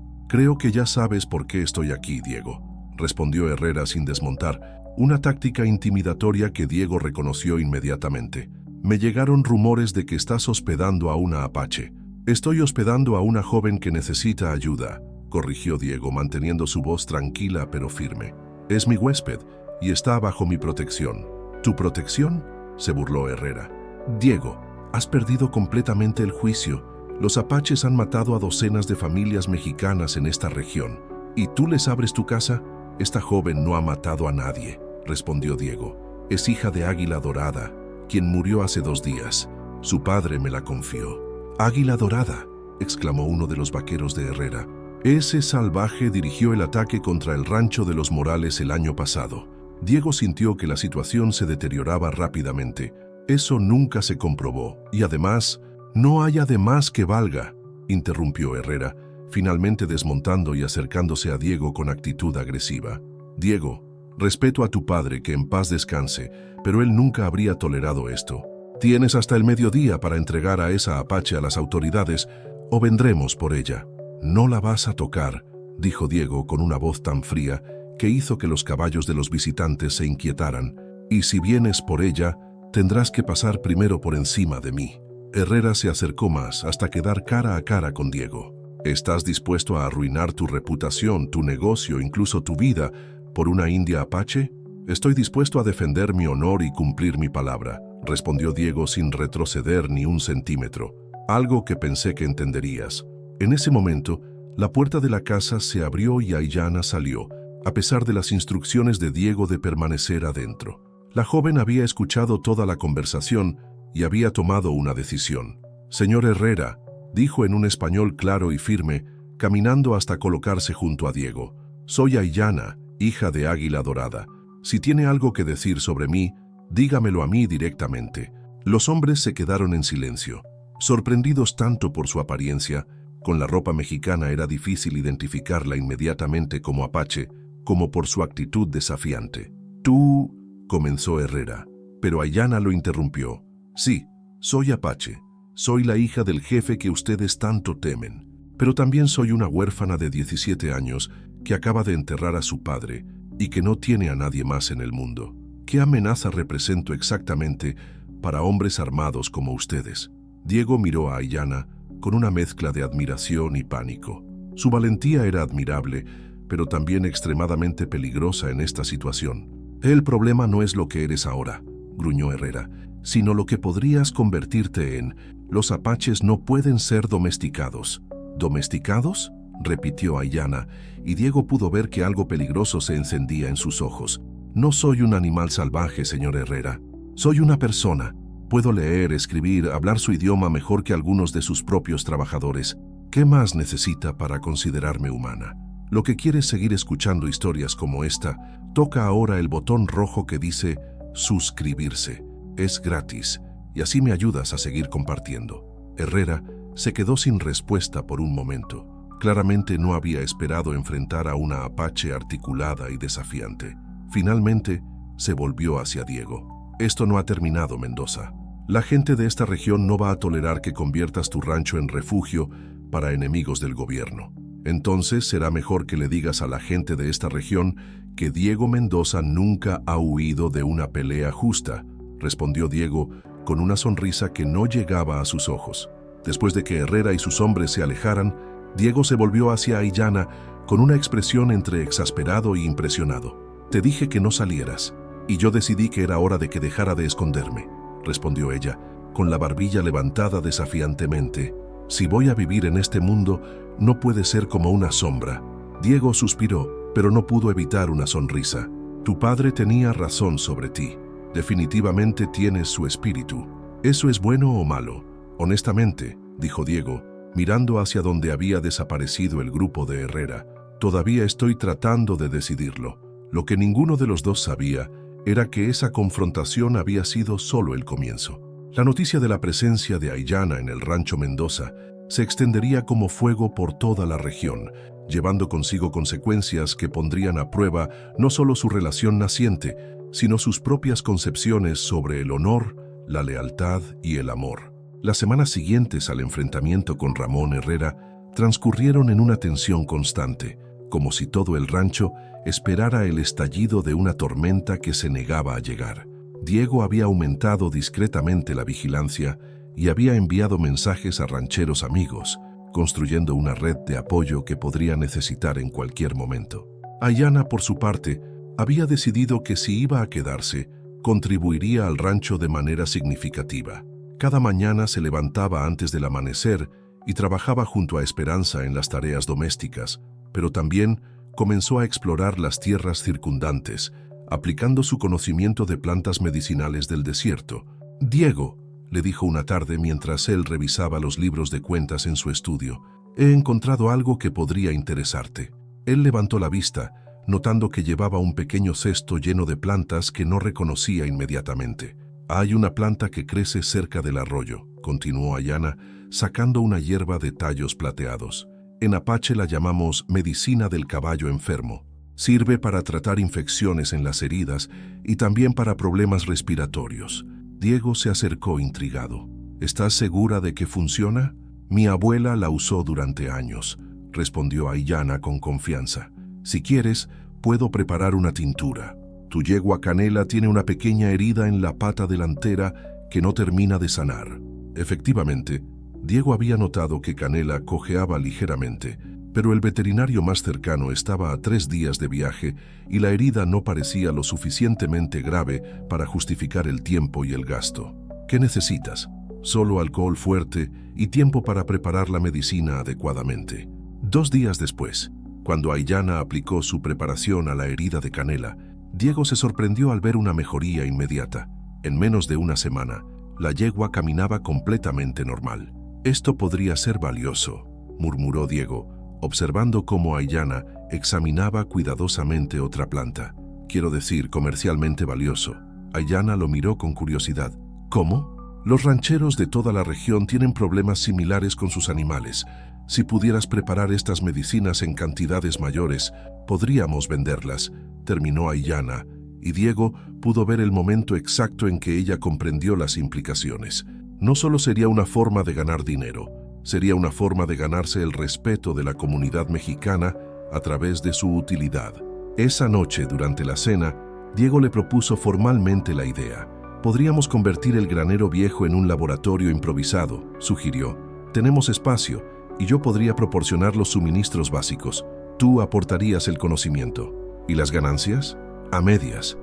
«Creo que ya sabes por qué estoy aquí, Diego», respondió Herrera sin desmontar, una táctica intimidatoria que Diego reconoció inmediatamente. «Me llegaron rumores de que estás hospedando a una apache». «Estoy hospedando a una joven que necesita ayuda», corrigió Diego, manteniendo su voz tranquila pero firme. «Es mi huésped y está bajo mi protección». «¿Tu protección?», se burló Herrera. «Diego, has perdido completamente el juicio. Los apaches han matado a docenas de familias mexicanas en esta región. ¿Y tú les abres tu casa? Esta joven no ha matado a nadie», respondió Diego. «Es hija de Águila Dorada, quien murió hace 2 días. Su padre me la confió». «Águila Dorada», exclamó uno de los vaqueros de Herrera. «Ese salvaje dirigió el ataque contra el rancho de los Morales el año pasado». Diego sintió que la situación se deterioraba rápidamente. «Eso nunca se comprobó, y además, no hay además que valga», interrumpió Herrera, finalmente desmontando y acercándose a Diego con actitud agresiva. «Diego, respeto a tu padre, que en paz descanse, pero él nunca habría tolerado esto. Tienes hasta el mediodía para entregar a esa apache a las autoridades o vendremos por ella». «No la vas a tocar», dijo Diego con una voz tan fría que hizo que los caballos de los visitantes se inquietaran. «Y si vienes por ella, tendrás que pasar primero por encima de mí». Herrera se acercó más hasta quedar cara a cara con Diego. «¿Estás dispuesto a arruinar tu reputación, tu negocio, incluso tu vida, por una india apache?» «Estoy dispuesto a defender mi honor y cumplir mi palabra», respondió Diego sin retroceder ni un centímetro. «Algo que pensé que entenderías». En ese momento, la puerta de la casa se abrió y Aiyana salió, a pesar de las instrucciones de Diego de permanecer adentro. La joven había escuchado toda la conversación y había tomado una decisión. «Señor Herrera», dijo en un español claro y firme, caminando hasta colocarse junto a Diego. «Soy Aiyana, hija de Águila Dorada. Si tiene algo que decir sobre mí, dígamelo a mí directamente». Los hombres se quedaron en silencio, sorprendidos tanto por su apariencia. Con la ropa mexicana era difícil identificarla inmediatamente como apache, como por su actitud desafiante. «Tú», comenzó Herrera, pero Aiyana lo interrumpió. «Sí, soy apache. Soy la hija del jefe que ustedes tanto temen. Pero también soy una huérfana de 17 años que acaba de enterrar a su padre y que no tiene a nadie más en el mundo. ¿Qué amenaza represento exactamente para hombres armados como ustedes?» Diego miró a Aiyana con una mezcla de admiración y pánico. Su valentía era admirable, pero también extremadamente peligrosa en esta situación. «El problema no es lo que eres ahora», gruñó Herrera, «sino lo que podrías convertirte en. Los apaches no pueden ser domesticados». «¿Domesticados?», repitió Aiyana, y Diego pudo ver que algo peligroso se encendía en sus ojos. «No soy un animal salvaje, señor Herrera. Soy una persona. Puedo leer, escribir, hablar su idioma mejor que algunos de sus propios trabajadores. ¿Qué más necesita para considerarme humana? Lo que quiere es seguir escuchando historias como esta. Toca ahora el botón rojo que dice suscribirse. Es gratis, y así me ayudas a seguir compartiendo». Herrera se quedó sin respuesta por un momento. Claramente no había esperado enfrentar a una apache articulada y desafiante. Finalmente, se volvió hacia Diego. «Esto no ha terminado, Mendoza. La gente de esta región no va a tolerar que conviertas tu rancho en refugio para enemigos del gobierno. Entonces será mejor que le digas a la gente de esta región que Diego Mendoza nunca ha huido de una pelea justa», respondió Diego con una sonrisa que no llegaba a sus ojos. Después de que Herrera y sus hombres se alejaran, Diego se volvió hacia Aiyana con una expresión entre exasperado e impresionado. «Te dije que no salieras, y yo decidí que era hora de que dejara de esconderme», respondió ella, con la barbilla levantada desafiantemente. «Si voy a vivir en este mundo, no puede ser como una sombra». Diego suspiró, pero no pudo evitar una sonrisa. «Tu padre tenía razón sobre ti. Definitivamente tienes su espíritu. ¿Eso es bueno o malo?». «Honestamente», dijo Diego, mirando hacia donde había desaparecido el grupo de Herrera, «todavía estoy tratando de decidirlo». Lo que ninguno de los dos sabía era que esa confrontación había sido solo el comienzo. La noticia de la presencia de Aiyana en el rancho Mendoza se extendería como fuego por toda la región, llevando consigo consecuencias que pondrían a prueba no solo su relación naciente, sino sus propias concepciones sobre el honor, la lealtad y el amor. Las semanas siguientes al enfrentamiento con Ramón Herrera transcurrieron en una tensión constante, como si todo el rancho esperara el estallido de una tormenta que se negaba a llegar. Diego había aumentado discretamente la vigilancia y había enviado mensajes a rancheros amigos, construyendo una red de apoyo que podría necesitar en cualquier momento. Aiyana, por su parte, había decidido que si iba a quedarse, contribuiría al rancho de manera significativa. Cada mañana se levantaba antes del amanecer y trabajaba junto a Esperanza en las tareas domésticas, pero también comenzó a explorar las tierras circundantes, aplicando su conocimiento de plantas medicinales del desierto. «Diego», le dijo una tarde mientras él revisaba los libros de cuentas en su estudio, «he encontrado algo que podría interesarte». Él levantó la vista, notando que llevaba un pequeño cesto lleno de plantas que no reconocía inmediatamente. «Hay una planta que crece cerca del arroyo», continuó Aiyana, sacando una hierba de tallos plateados. «En apache la llamamos medicina del caballo enfermo. Sirve para tratar infecciones en las heridas y también para problemas respiratorios». Diego se acercó intrigado. «¿Estás segura de que funciona?». «Mi abuela la usó durante años», respondió Aiyana con confianza. «Si quieres, puedo preparar una tintura. Tu yegua Canela tiene una pequeña herida en la pata delantera que no termina de sanar. Efectivamente, Diego había notado que Canela cojeaba ligeramente, pero el veterinario más cercano estaba a 3 días de viaje y la herida no parecía lo suficientemente grave para justificar el tiempo y el gasto. ¿Qué necesitas? Solo alcohol fuerte y tiempo para preparar la medicina adecuadamente. 2 días después, cuando Aiyana aplicó su preparación a la herida de Canela, Diego se sorprendió al ver una mejoría inmediata. En menos de una semana, la yegua caminaba completamente normal. Esto podría ser valioso, murmuró Diego, observando cómo Aiyana examinaba cuidadosamente otra planta. Quiero decir, comercialmente valioso. Aiyana lo miró con curiosidad. ¿Cómo? Los rancheros de toda la región tienen problemas similares con sus animales. Si pudieras preparar estas medicinas en cantidades mayores, podríamos venderlas, terminó Aiyana, y Diego pudo ver el momento exacto en que ella comprendió las implicaciones. No solo sería una forma de ganar dinero, sería una forma de ganarse el respeto de la comunidad mexicana a través de su utilidad. Esa noche, durante la cena, Diego le propuso formalmente la idea. Podríamos convertir el granero viejo en un laboratorio improvisado, sugirió. Tenemos espacio y yo podría proporcionar los suministros básicos. Tú aportarías el conocimiento. ¿Y las ganancias? A medias,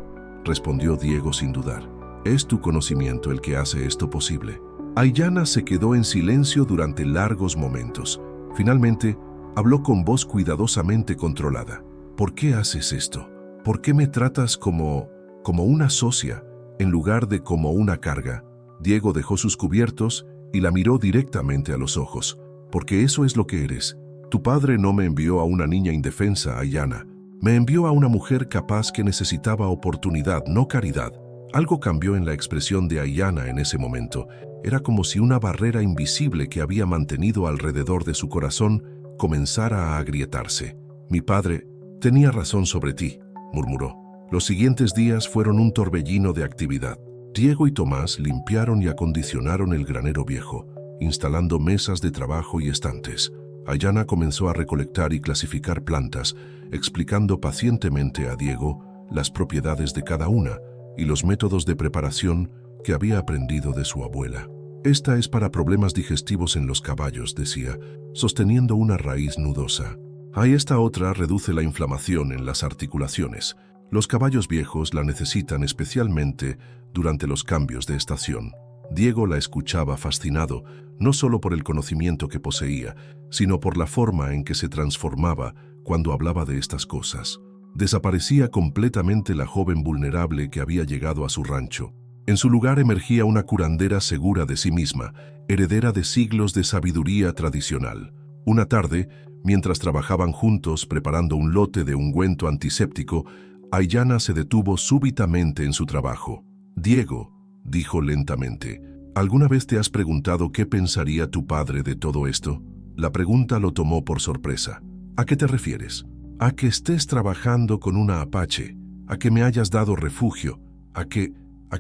respondió Diego sin dudar. Es tu conocimiento el que hace esto posible. Aiyana se quedó en silencio durante largos momentos. Finalmente, habló con voz cuidadosamente controlada. ¿Por qué haces esto? ¿Por qué me tratas como una socia en lugar de como una carga? Diego dejó sus cubiertos y la miró directamente a los ojos. Porque eso es lo que eres. Tu padre no me envió a una niña indefensa, Aiyana. Me envió a una mujer capaz que necesitaba oportunidad, no caridad. Algo cambió en la expresión de Aiyana en ese momento. Era como si una barrera invisible que había mantenido alrededor de su corazón comenzara a agrietarse. Mi padre tenía razón sobre ti, murmuró. Los siguientes días fueron un torbellino de actividad. Diego y Tomás limpiaron y acondicionaron el granero viejo, instalando mesas de trabajo y estantes. Aiyana comenzó a recolectar y clasificar plantas, explicando pacientemente a Diego las propiedades de cada una y los métodos de preparación que había aprendido de su abuela. Esta es para problemas digestivos en los caballos, decía, sosteniendo una raíz nudosa. Esta otra reduce la inflamación en las articulaciones. Los caballos viejos la necesitan especialmente durante los cambios de estación. Diego la escuchaba fascinado, no solo por el conocimiento que poseía, sino por la forma en que se transformaba cuando hablaba de estas cosas. Desaparecía completamente la joven vulnerable que había llegado a su rancho. En su lugar emergía una curandera segura de sí misma, heredera de siglos de sabiduría tradicional. Una tarde, mientras trabajaban juntos preparando un lote de ungüento antiséptico, Aiyana se detuvo súbitamente en su trabajo. «Diego», dijo lentamente, ¿alguna vez te has preguntado qué pensaría tu padre de todo esto? La pregunta lo tomó por sorpresa. ¿A qué te refieres? A que estés trabajando con una apache, a que me hayas dado refugio, a que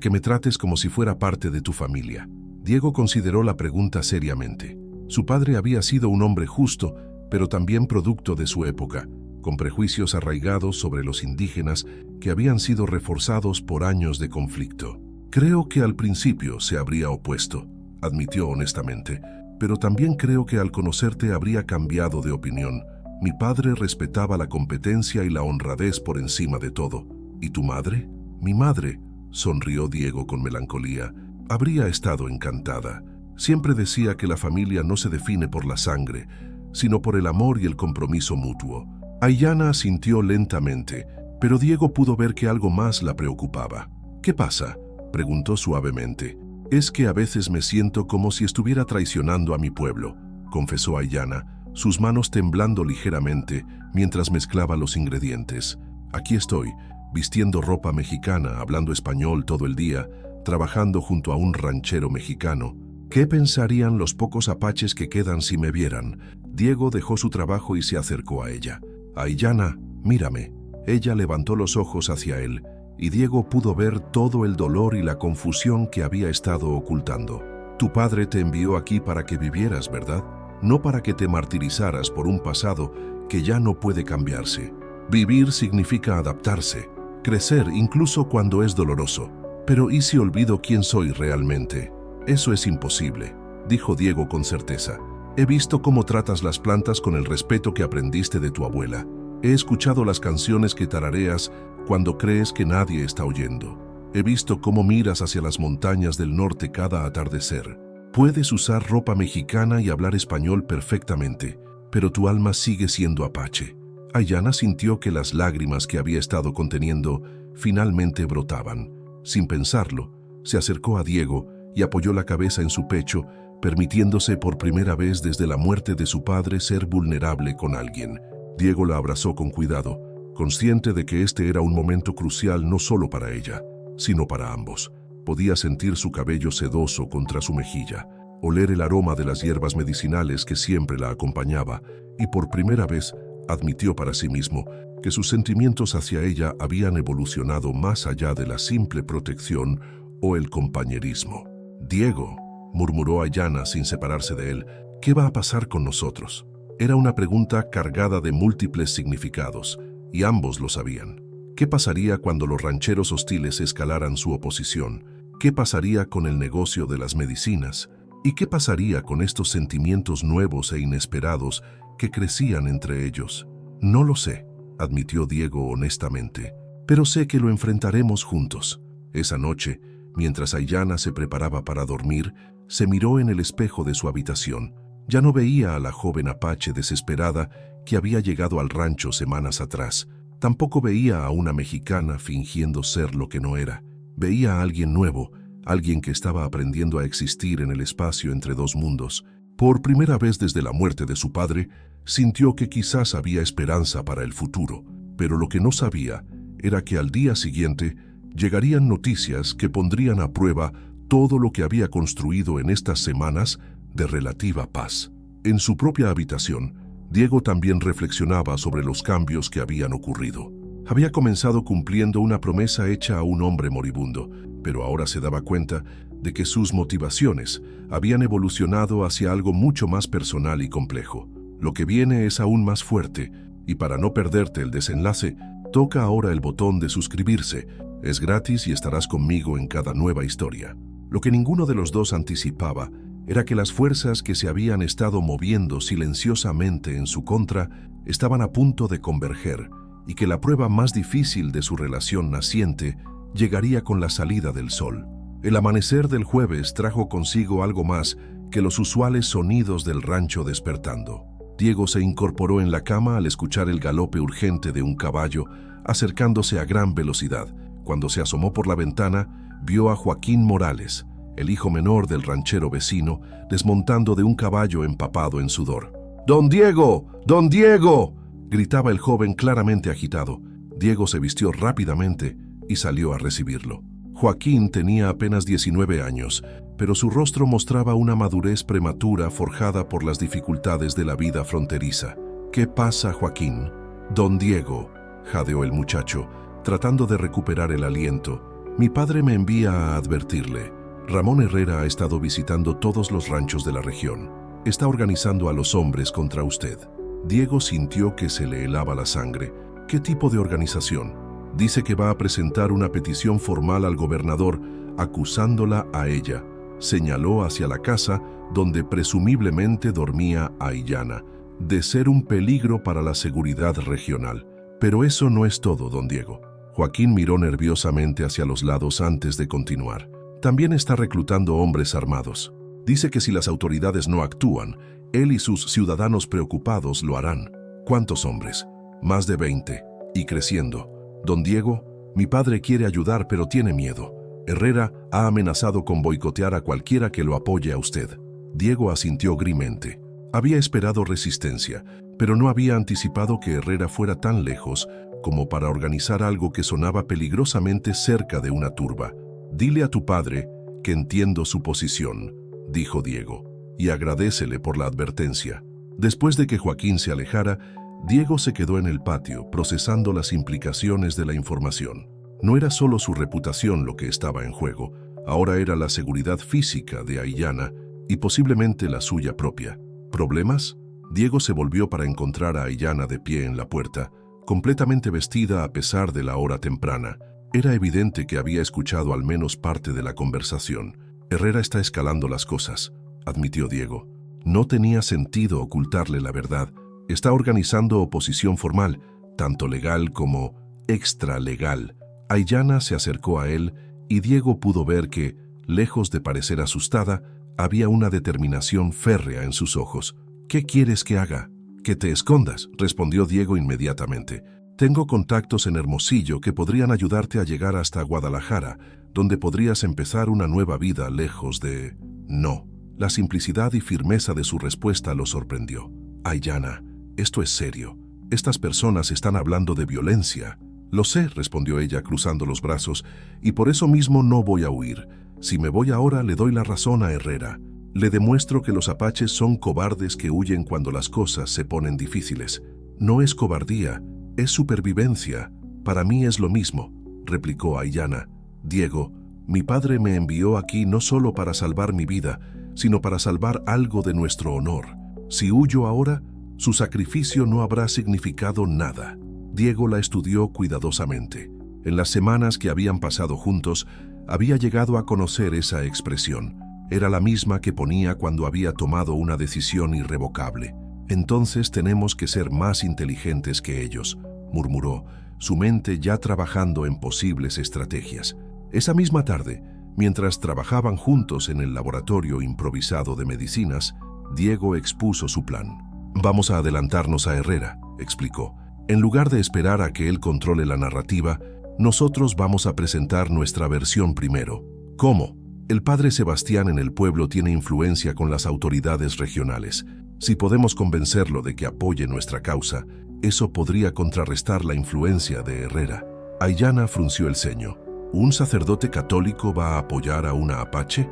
me trates como si fuera parte de tu familia. Diego consideró la pregunta seriamente. Su padre había sido un hombre justo, pero también producto de su época, con prejuicios arraigados sobre los indígenas que habían sido reforzados por años de conflicto. Creo que al principio se habría opuesto, admitió honestamente, pero también creo que al conocerte habría cambiado de opinión. Mi padre respetaba la competencia y la honradez por encima de todo. ¿Y tu madre? Mi madre, sonrió Diego con melancolía, habría estado encantada. Siempre decía que la familia no se define por la sangre, sino por el amor y el compromiso mutuo. Aiyana asintió lentamente, pero Diego pudo ver que algo más la preocupaba. ¿Qué pasa?, preguntó suavemente. Es que a veces me siento como si estuviera traicionando a mi pueblo, confesó Aiyana, sus manos temblando ligeramente mientras mezclaba los ingredientes. Aquí estoy, vistiendo ropa mexicana, hablando español todo el día, trabajando junto a un ranchero mexicano. ¿Qué pensarían los pocos apaches que quedan si me vieran? Diego dejó su trabajo y se acercó a ella. Aiyana, mírame. Ella levantó los ojos hacia él, y Diego pudo ver todo el dolor y la confusión que había estado ocultando. Tu padre te envió aquí para que vivieras, ¿verdad? No para que te martirizaras por un pasado que ya no puede cambiarse. Vivir significa adaptarse, crecer incluso cuando es doloroso. Pero ¿y si olvido quién soy realmente? Eso es imposible, dijo Diego con certeza. He visto cómo tratas las plantas con el respeto que aprendiste de tu abuela. He escuchado las canciones que tarareas cuando crees que nadie está oyendo. He visto cómo miras hacia las montañas del norte cada atardecer. Puedes usar ropa mexicana y hablar español perfectamente, pero tu alma sigue siendo apache. Aiyana sintió que las lágrimas que había estado conteniendo finalmente brotaban. Sin pensarlo, se acercó a Diego y apoyó la cabeza en su pecho, permitiéndose por primera vez desde la muerte de su padre ser vulnerable con alguien. Diego la abrazó con cuidado, consciente de que este era un momento crucial no solo para ella, sino para ambos. Podía sentir su cabello sedoso contra su mejilla, oler el aroma de las hierbas medicinales que siempre la acompañaba, y por primera vez admitió para sí mismo que sus sentimientos hacia ella habían evolucionado más allá de la simple protección o el compañerismo. «Diego», murmuró Aiyana sin separarse de él, «¿qué va a pasar con nosotros?». Era una pregunta cargada de múltiples significados, y ambos lo sabían. ¿Qué pasaría cuando los rancheros hostiles escalaran su oposición? ¿Qué pasaría con el negocio de las medicinas? ¿Y qué pasaría con estos sentimientos nuevos e inesperados que crecían entre ellos? No lo sé, admitió Diego honestamente, pero sé que lo enfrentaremos juntos. Esa noche, mientras Aiyana se preparaba para dormir, se miró en el espejo de su habitación. Ya no veía a la joven apache desesperada que había llegado al rancho semanas atrás. Tampoco veía a una mexicana fingiendo ser lo que no era. Veía a alguien nuevo, alguien que estaba aprendiendo a existir en el espacio entre dos mundos. Por primera vez desde la muerte de su padre, sintió que quizás había esperanza para el futuro, pero lo que no sabía era que al día siguiente llegarían noticias que pondrían a prueba todo lo que había construido en estas semanas de relativa paz. En su propia habitación, Diego también reflexionaba sobre los cambios que habían ocurrido. Había comenzado cumpliendo una promesa hecha a un hombre moribundo, pero ahora se daba cuenta de que sus motivaciones habían evolucionado hacia algo mucho más personal y complejo. Lo que viene es aún más fuerte, y para no perderte el desenlace, toca ahora el botón de suscribirse. Es gratis y estarás conmigo en cada nueva historia. Lo que ninguno de los dos anticipaba era que las fuerzas que se habían estado moviendo silenciosamente en su contra estaban a punto de converger, y que la prueba más difícil de su relación naciente llegaría con la salida del sol. El amanecer del jueves trajo consigo algo más que los usuales sonidos del rancho despertando. Diego se incorporó en la cama al escuchar el galope urgente de un caballo acercándose a gran velocidad. Cuando se asomó por la ventana, vio a Joaquín Morales, el hijo menor del ranchero vecino, desmontando de un caballo empapado en sudor. «¡Don Diego! ¡Don Diego!», gritaba el joven claramente agitado. Diego se vistió rápidamente y salió a recibirlo. Joaquín tenía apenas 19 años, pero su rostro mostraba una madurez prematura forjada por las dificultades de la vida fronteriza. «¿Qué pasa, Joaquín?». «Don Diego», jadeó el muchacho, tratando de recuperar el aliento. «Mi padre me envía a advertirle. Ramón Herrera ha estado visitando todos los ranchos de la región. Está organizando a los hombres contra usted». Diego sintió que se le helaba la sangre. «¿Qué tipo de organización?». «Dice que va a presentar una petición formal al gobernador acusándola a ella». Señaló hacia la casa donde presumiblemente dormía Aiyana, de ser un peligro para la seguridad regional. «Pero eso no es todo, don Diego». Joaquín miró nerviosamente hacia los lados antes de continuar. «También está reclutando hombres armados. Dice que si las autoridades no actúan, él y sus ciudadanos preocupados lo harán». «¿Cuántos hombres?». «Más de 20, y creciendo. Don Diego, mi padre quiere ayudar pero tiene miedo. Herrera ha amenazado con boicotear a cualquiera que lo apoye a usted». Diego asintió grimente. Había esperado resistencia, pero no había anticipado que Herrera fuera tan lejos como para organizar algo que sonaba peligrosamente cerca de una turba. «Dile a tu padre que entiendo su posición», dijo Diego, «y agradécele por la advertencia». Después de que Joaquín se alejara, Diego se quedó en el patio procesando las implicaciones de la información. No era solo su reputación lo que estaba en juego, ahora era la seguridad física de Aiyana y posiblemente la suya propia. ¿Problemas? Diego se volvió para encontrar a Aiyana de pie en la puerta, completamente vestida a pesar de la hora temprana. Era evidente que había escuchado al menos parte de la conversación. Herrera está escalando las cosas, admitió Diego. No tenía sentido ocultarle la verdad. Está organizando oposición formal, tanto legal como extralegal. Aiyana se acercó a él y Diego pudo ver que, lejos de parecer asustada, había una determinación férrea en sus ojos. «¿Qué quieres que haga?» «Que te escondas», respondió Diego inmediatamente. «Tengo contactos en Hermosillo que podrían ayudarte a llegar hasta Guadalajara, donde podrías empezar una nueva vida lejos de...» «No». La simplicidad y firmeza de su respuesta lo sorprendió. «Aiyana, esto es serio. Estas personas están hablando de violencia». «Lo sé», respondió ella cruzando los brazos, «y por eso mismo no voy a huir. Si me voy ahora, le doy la razón a Herrera. Le demuestro que los apaches son cobardes que huyen cuando las cosas se ponen difíciles. No es cobardía, es supervivencia. Para mí es lo mismo», replicó Aiyana. «Diego, mi padre me envió aquí no solo para salvar mi vida, sino para salvar algo de nuestro honor. Si huyo ahora, su sacrificio no habrá significado nada». Diego la estudió cuidadosamente. En las semanas que habían pasado juntos, había llegado a conocer esa expresión. Era la misma que ponía cuando había tomado una decisión irrevocable. «Entonces tenemos que ser más inteligentes que ellos», murmuró, su mente ya trabajando en posibles estrategias. Esa misma tarde, mientras trabajaban juntos en el laboratorio improvisado de medicinas, Diego expuso su plan. «Vamos a adelantarnos a Herrera», explicó. «En lugar de esperar a que él controle la narrativa, nosotros vamos a presentar nuestra versión primero». «¿Cómo?» «El padre Sebastián en el pueblo tiene influencia con las autoridades regionales. Si podemos convencerlo de que apoye nuestra causa, eso podría contrarrestar la influencia de Herrera». Aiyana frunció el ceño. «¿Un sacerdote católico va a apoyar a una apache?»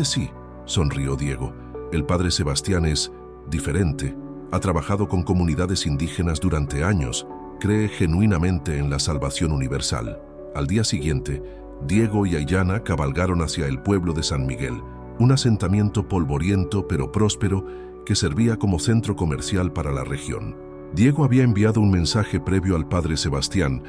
Sí», sonrió Diego. «El padre Sebastián es diferente. Ha trabajado con comunidades indígenas durante años. Cree genuinamente en la salvación universal». Al día siguiente, Diego y Aiyana cabalgaron hacia el pueblo de San Miguel, un asentamiento polvoriento pero próspero que servía como centro comercial para la región. Diego había enviado un mensaje previo al padre Sebastián,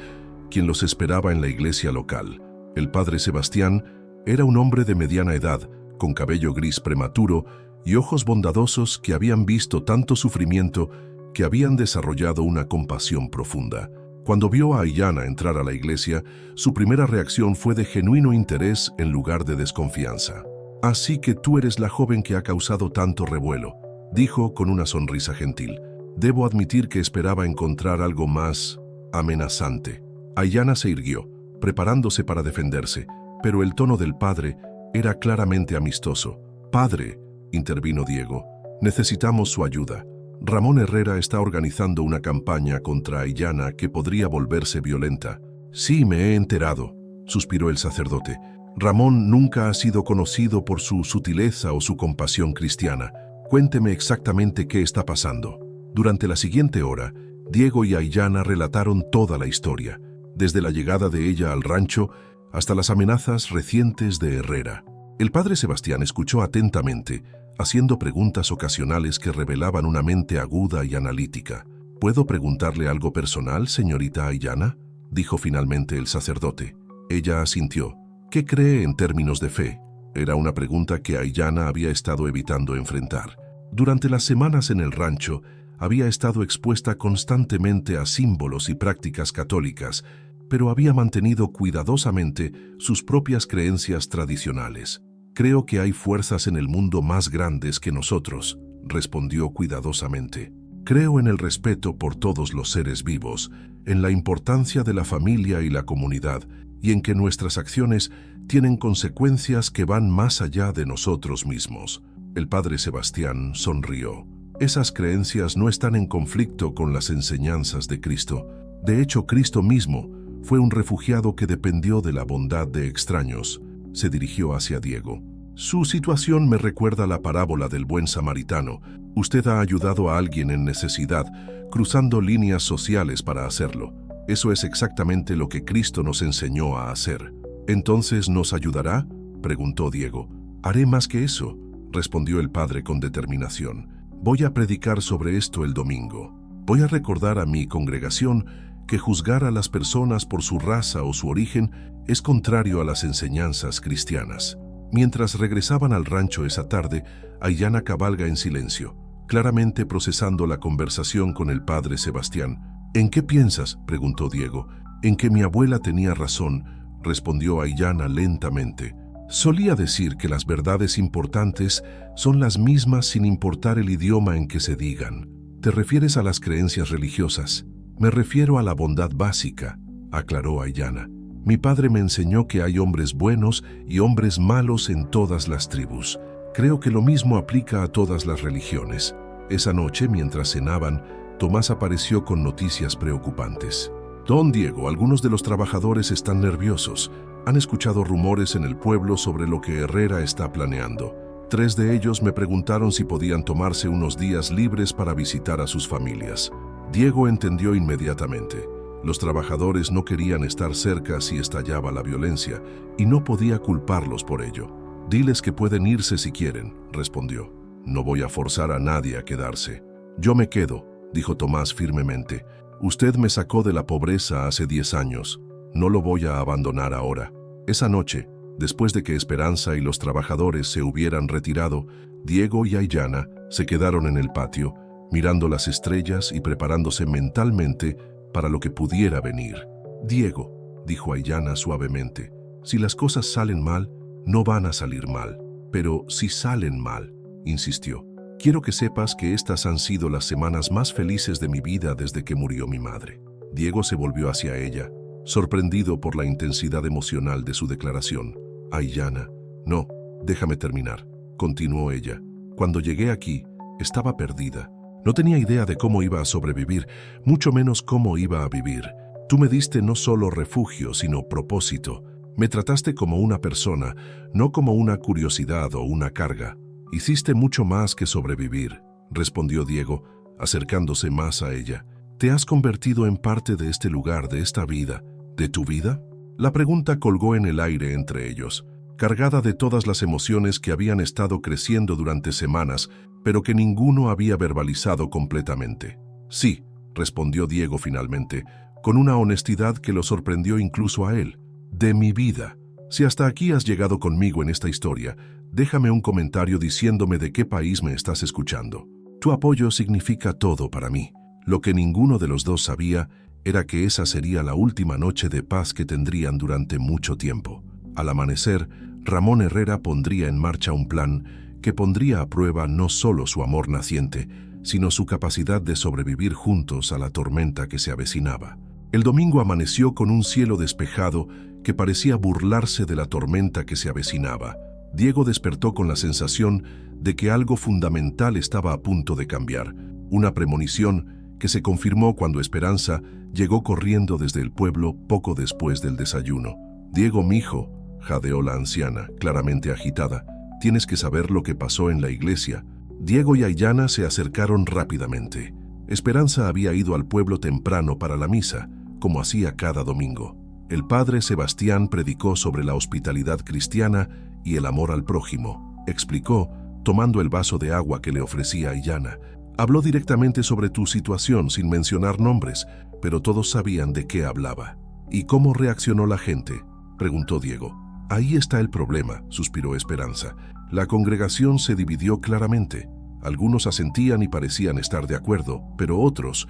quien los esperaba en la iglesia local. El padre Sebastián era un hombre de mediana edad, con cabello gris prematuro y ojos bondadosos que habían visto tanto sufrimiento que habían desarrollado una compasión profunda. Cuando vio a Aiyana entrar a la iglesia, su primera reacción fue de genuino interés en lugar de desconfianza. «Así que tú eres la joven que ha causado tanto revuelo», dijo con una sonrisa gentil. «Debo admitir que esperaba encontrar algo más amenazante». Aiyana se irguió, preparándose para defenderse, pero el tono del padre era claramente amistoso. «Padre», intervino Diego, «necesitamos su ayuda. Ramón Herrera está organizando una campaña contra Aiyana que podría volverse violenta». «Sí, me he enterado», suspiró el sacerdote. «Ramón nunca ha sido conocido por su sutileza o su compasión cristiana. Cuénteme exactamente qué está pasando». Durante la siguiente hora, Diego y Aiyana relataron toda la historia, desde la llegada de ella al rancho hasta las amenazas recientes de Herrera. El padre Sebastián escuchó atentamente, haciendo preguntas ocasionales que revelaban una mente aguda y analítica. «¿Puedo preguntarle algo personal, señorita Aiyana?», dijo finalmente el sacerdote. Ella asintió. «¿Qué cree en términos de fe?», era una pregunta que Aiyana había estado evitando enfrentar. Durante las semanas en el rancho, había estado expuesta constantemente a símbolos y prácticas católicas, pero había mantenido cuidadosamente sus propias creencias tradicionales. «Creo que hay fuerzas en el mundo más grandes que nosotros», respondió cuidadosamente. «Creo en el respeto por todos los seres vivos, en la importancia de la familia y la comunidad, y en que nuestras acciones tienen consecuencias que van más allá de nosotros mismos». El padre Sebastián sonrió. «Esas creencias no están en conflicto con las enseñanzas de Cristo. De hecho, Cristo mismo fue un refugiado que dependió de la bondad de extraños». Se dirigió hacia Diego. «Su situación me recuerda la parábola del buen samaritano. Usted ha ayudado a alguien en necesidad, cruzando líneas sociales para hacerlo. Eso es exactamente lo que Cristo nos enseñó a hacer». «¿Entonces nos ayudará?», preguntó Diego. «Haré más que eso», respondió el padre con determinación. «Voy a predicar sobre esto el domingo. Voy a recordar a mi congregación que juzgar a las personas por su raza o su origen es contrario a las enseñanzas cristianas. Mientras regresaban al rancho esa tarde, Aiyana cabalga en silencio, claramente procesando la conversación con el padre Sebastián. «¿En qué piensas?», preguntó Diego. «En que mi abuela tenía razón», respondió Aiyana lentamente. «Solía decir que las verdades importantes son las mismas sin importar el idioma en que se digan». «¿Te refieres a las creencias religiosas?» «Me refiero a la bondad básica», aclaró Aiyana. «Mi padre me enseñó que hay hombres buenos y hombres malos en todas las tribus. Creo que lo mismo aplica a todas las religiones». Esa noche, mientras cenaban, Tomás apareció con noticias preocupantes. «Don Diego, algunos de los trabajadores están nerviosos. Han escuchado rumores en el pueblo sobre lo que Herrera está planeando. 3 de ellos me preguntaron si podían tomarse unos días libres para visitar a sus familias». Diego entendió inmediatamente. Los trabajadores no querían estar cerca si estallaba la violencia, y no podía culparlos por ello. «Diles que pueden irse si quieren», respondió. «No voy a forzar a nadie a quedarse». «Yo me quedo», dijo Tomás firmemente. «Usted me sacó de la pobreza hace 10 años. No lo voy a abandonar ahora». Esa noche, después de que Esperanza y los trabajadores se hubieran retirado, Diego y Aiyana se quedaron en el patio, mirando las estrellas y preparándose mentalmente para lo que pudiera venir. «Diego», dijo Aiyana suavemente, «si las cosas salen mal, no van a salir mal. Pero si salen mal», insistió, «quiero que sepas que estas han sido las semanas más felices de mi vida desde que murió mi madre». Diego se volvió hacia ella, sorprendido por la intensidad emocional de su declaración. «Aiyana, no, déjame terminar», continuó ella. «Cuando llegué aquí, estaba perdida. No tenía idea de cómo iba a sobrevivir, mucho menos cómo iba a vivir. Tú me diste no solo refugio, sino propósito. Me trataste como una persona, no como una curiosidad o una carga. Hiciste mucho más que sobrevivir», respondió Diego, acercándose más a ella. «Te has convertido en parte de este lugar, de esta vida. ¿De tu vida?». La pregunta colgó en el aire entre ellos, cargada de todas las emociones que habían estado creciendo durante semanas, pero que ninguno había verbalizado completamente. «Sí», respondió Diego finalmente, con una honestidad que lo sorprendió incluso a él. «De mi vida. Si hasta aquí has llegado conmigo en esta historia, déjame un comentario diciéndome de qué país me estás escuchando. Tu apoyo significa todo para mí». Lo que ninguno de los dos sabía era que esa sería la última noche de paz que tendrían durante mucho tiempo. Al amanecer, Ramón Herrera pondría en marcha un plan que pondría a prueba no solo su amor naciente, sino su capacidad de sobrevivir juntos a la tormenta que se avecinaba. El domingo amaneció con un cielo despejado que parecía burlarse de la tormenta que se avecinaba. Diego despertó con la sensación de que algo fundamental estaba a punto de cambiar, una premonición que se confirmó cuando Esperanza llegó corriendo desde el pueblo poco después del desayuno. «Diego, mijo», jadeó la anciana, claramente agitada, «tienes que saber lo que pasó en la iglesia». Diego y Aiyana se acercaron rápidamente. Esperanza había ido al pueblo temprano para la misa, como hacía cada domingo. El padre Sebastián predicó sobre la hospitalidad cristiana y el amor al prójimo. Explicó, tomando el vaso de agua que le ofrecía Aiyana. «Habló directamente sobre tu situación sin mencionar nombres, pero todos sabían de qué hablaba». «¿Y cómo reaccionó la gente?», preguntó Diego. «Ahí está el problema», suspiró Esperanza. «La congregación se dividió claramente. Algunos asentían y parecían estar de acuerdo, pero otros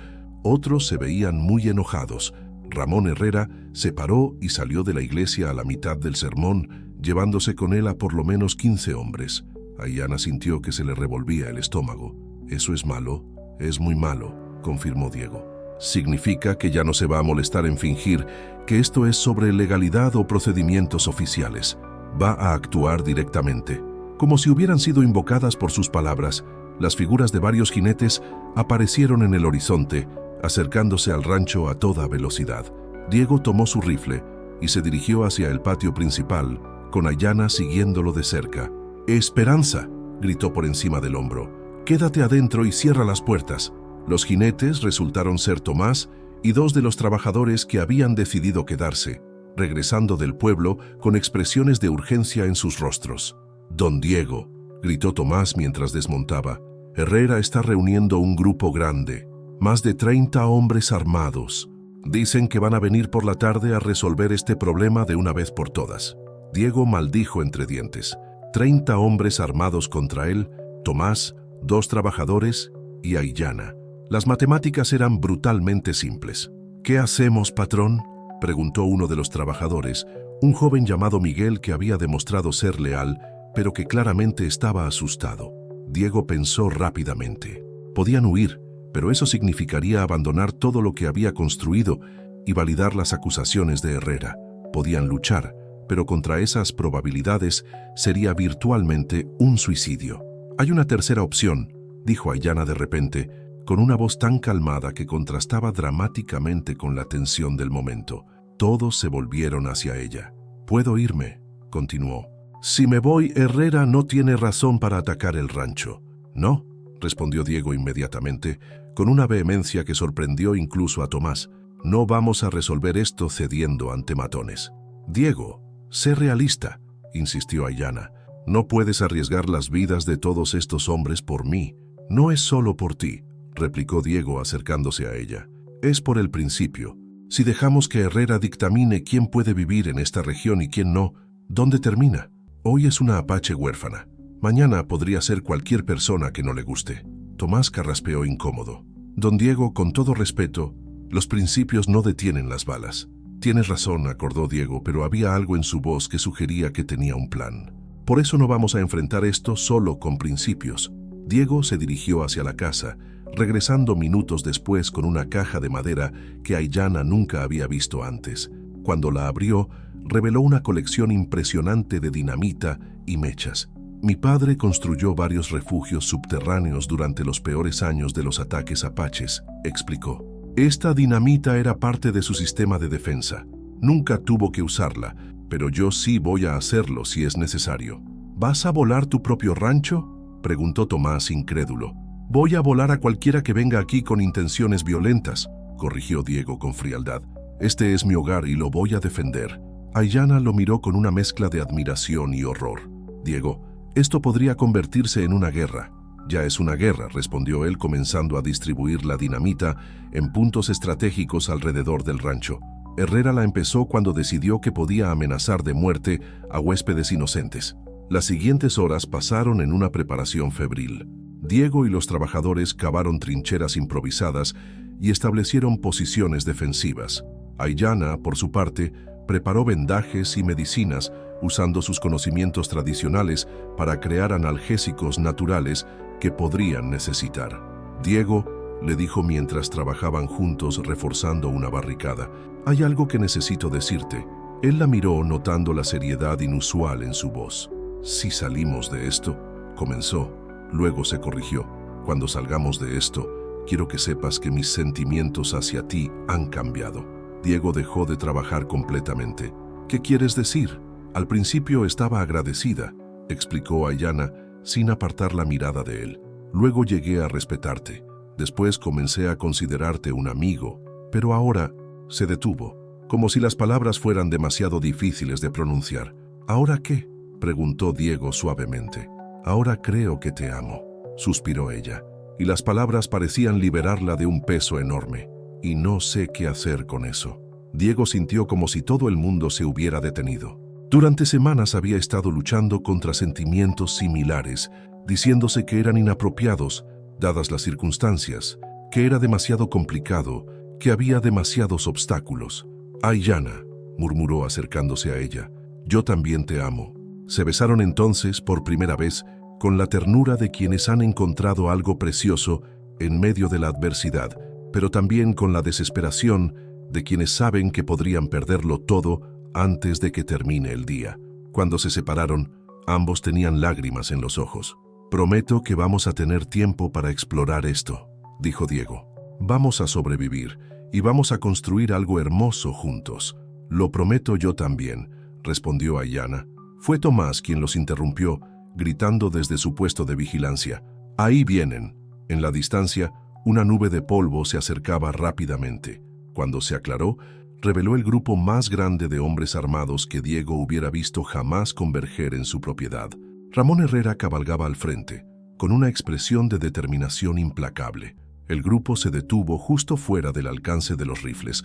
se veían muy enojados. Ramón Herrera se paró y salió de la iglesia a la mitad del sermón, llevándose con él a por lo menos 15 hombres. Aiyana sintió que se le revolvía el estómago. «Eso es malo, es muy malo», confirmó Diego. «Significa que ya no se va a molestar en fingir que esto es sobre legalidad o procedimientos oficiales. Va a actuar directamente». Como si hubieran sido invocadas por sus palabras, las figuras de varios jinetes aparecieron en el horizonte, acercándose al rancho a toda velocidad. Diego tomó su rifle y se dirigió hacia el patio principal, con Aiyana siguiéndolo de cerca. «Esperanza», gritó por encima del hombro, «quédate adentro y cierra las puertas». Los jinetes resultaron ser Tomás y 2 de los trabajadores que habían decidido quedarse, regresando del pueblo con expresiones de urgencia en sus rostros. «Don Diego», gritó Tomás mientras desmontaba, «Herrera está reuniendo un grupo grande, más de 30 hombres armados. Dicen que van a venir por la tarde a resolver este problema de una vez por todas. Diego maldijo entre dientes. 30 hombres armados contra él, Tomás, 2 trabajadores y Aillana. Las matemáticas eran brutalmente simples. ¿Qué hacemos, patrón?, preguntó uno de los trabajadores, un joven llamado Miguel que había demostrado ser leal, pero que claramente estaba asustado. Diego pensó rápidamente. Podían huir, pero eso significaría abandonar todo lo que había construido y validar las acusaciones de Herrera. Podían luchar, pero contra esas probabilidades sería virtualmente un suicidio. Hay una tercera opción, dijo Aillana de repente, con una voz tan calmada que contrastaba dramáticamente con la tensión del momento. Todos se volvieron hacia ella. «Puedo irme», continuó. «Si me voy, Herrera no tiene razón para atacar el rancho». «No», respondió Diego inmediatamente, con una vehemencia que sorprendió incluso a Tomás. «No vamos a resolver esto cediendo ante matones». «Diego, sé realista», insistió Aillana. «No puedes arriesgar las vidas de todos estos hombres por mí». «No es solo por ti», replicó Diego acercándose a ella. «Es por el principio. Si dejamos que Herrera dictamine quién puede vivir en esta región y quién no, ¿dónde termina? Hoy es una apache huérfana. Mañana podría ser cualquier persona que no le guste». Tomás carraspeó incómodo. «Don Diego, con todo respeto, los principios no detienen las balas». «Tienes razón», acordó Diego, pero había algo en su voz que sugería que tenía un plan. «Por eso no vamos a enfrentar esto solo con principios». Diego se dirigió hacia la casa, regresando minutos después con una caja de madera que Aillana nunca había visto antes. Cuando la abrió, reveló una colección impresionante de dinamita y mechas. «Mi padre construyó varios refugios subterráneos durante los peores años de los ataques apaches», explicó. «Esta dinamita era parte de su sistema de defensa. Nunca tuvo que usarla, pero yo sí voy a hacerlo si es necesario». «¿Vas a volar tu propio rancho?», preguntó Tomás incrédulo. «Voy a volar a cualquiera que venga aquí con intenciones violentas», corrigió Diego con frialdad. «Este es mi hogar y lo voy a defender». Aillana lo miró con una mezcla de admiración y horror. «Diego, esto podría convertirse en una guerra». «Ya es una guerra», respondió él, comenzando a distribuir la dinamita en puntos estratégicos alrededor del rancho. Herrera la empezó cuando decidió que podía amenazar de muerte a huéspedes inocentes. Las siguientes horas pasaron en una preparación febril. Diego y los trabajadores cavaron trincheras improvisadas y establecieron posiciones defensivas. Aillana, por su parte, preparó vendajes y medicinas usando sus conocimientos tradicionales para crear analgésicos naturales que podrían necesitar. «Diego», le dijo mientras trabajaban juntos reforzando una barricada, «hay algo que necesito decirte». Él la miró notando la seriedad inusual en su voz. «Si salimos de esto», comenzó, luego se corrigió. «Cuando salgamos de esto, quiero que sepas que mis sentimientos hacia ti han cambiado». Diego dejó de trabajar completamente. «¿Qué quieres decir?». «Al principio estaba agradecida», explicó Aillana sin apartar la mirada de él. «Luego llegué a respetarte. Después comencé a considerarte un amigo, pero ahora…». Se detuvo, como si las palabras fueran demasiado difíciles de pronunciar. «¿Ahora qué?», preguntó Diego suavemente. «Ahora creo que te amo», suspiró ella, y las palabras parecían liberarla de un peso enorme. «Y no sé qué hacer con eso». Diego sintió como si todo el mundo se hubiera detenido. Durante semanas había estado luchando contra sentimientos similares, diciéndose que eran inapropiados, dadas las circunstancias, que era demasiado complicado, que había demasiados obstáculos. «Aillana», murmuró acercándose a ella, «yo también te amo». Se besaron entonces, por primera vez, con la ternura de quienes han encontrado algo precioso en medio de la adversidad, pero también con la desesperación de quienes saben que podrían perderlo todo antes de que termine el día. Cuando se separaron, ambos tenían lágrimas en los ojos. «Prometo que vamos a tener tiempo para explorar esto», dijo Diego. «Vamos a sobrevivir y vamos a construir algo hermoso juntos». «Lo prometo yo también», respondió Aillana. Fue Tomás quien los interrumpió, gritando desde su puesto de vigilancia. «Ahí vienen». En la distancia, una nube de polvo se acercaba rápidamente. Cuando se aclaró, reveló el grupo más grande de hombres armados que Diego hubiera visto jamás converger en su propiedad. Ramón Herrera cabalgaba al frente, con una expresión de determinación implacable. El grupo se detuvo justo fuera del alcance de los rifles,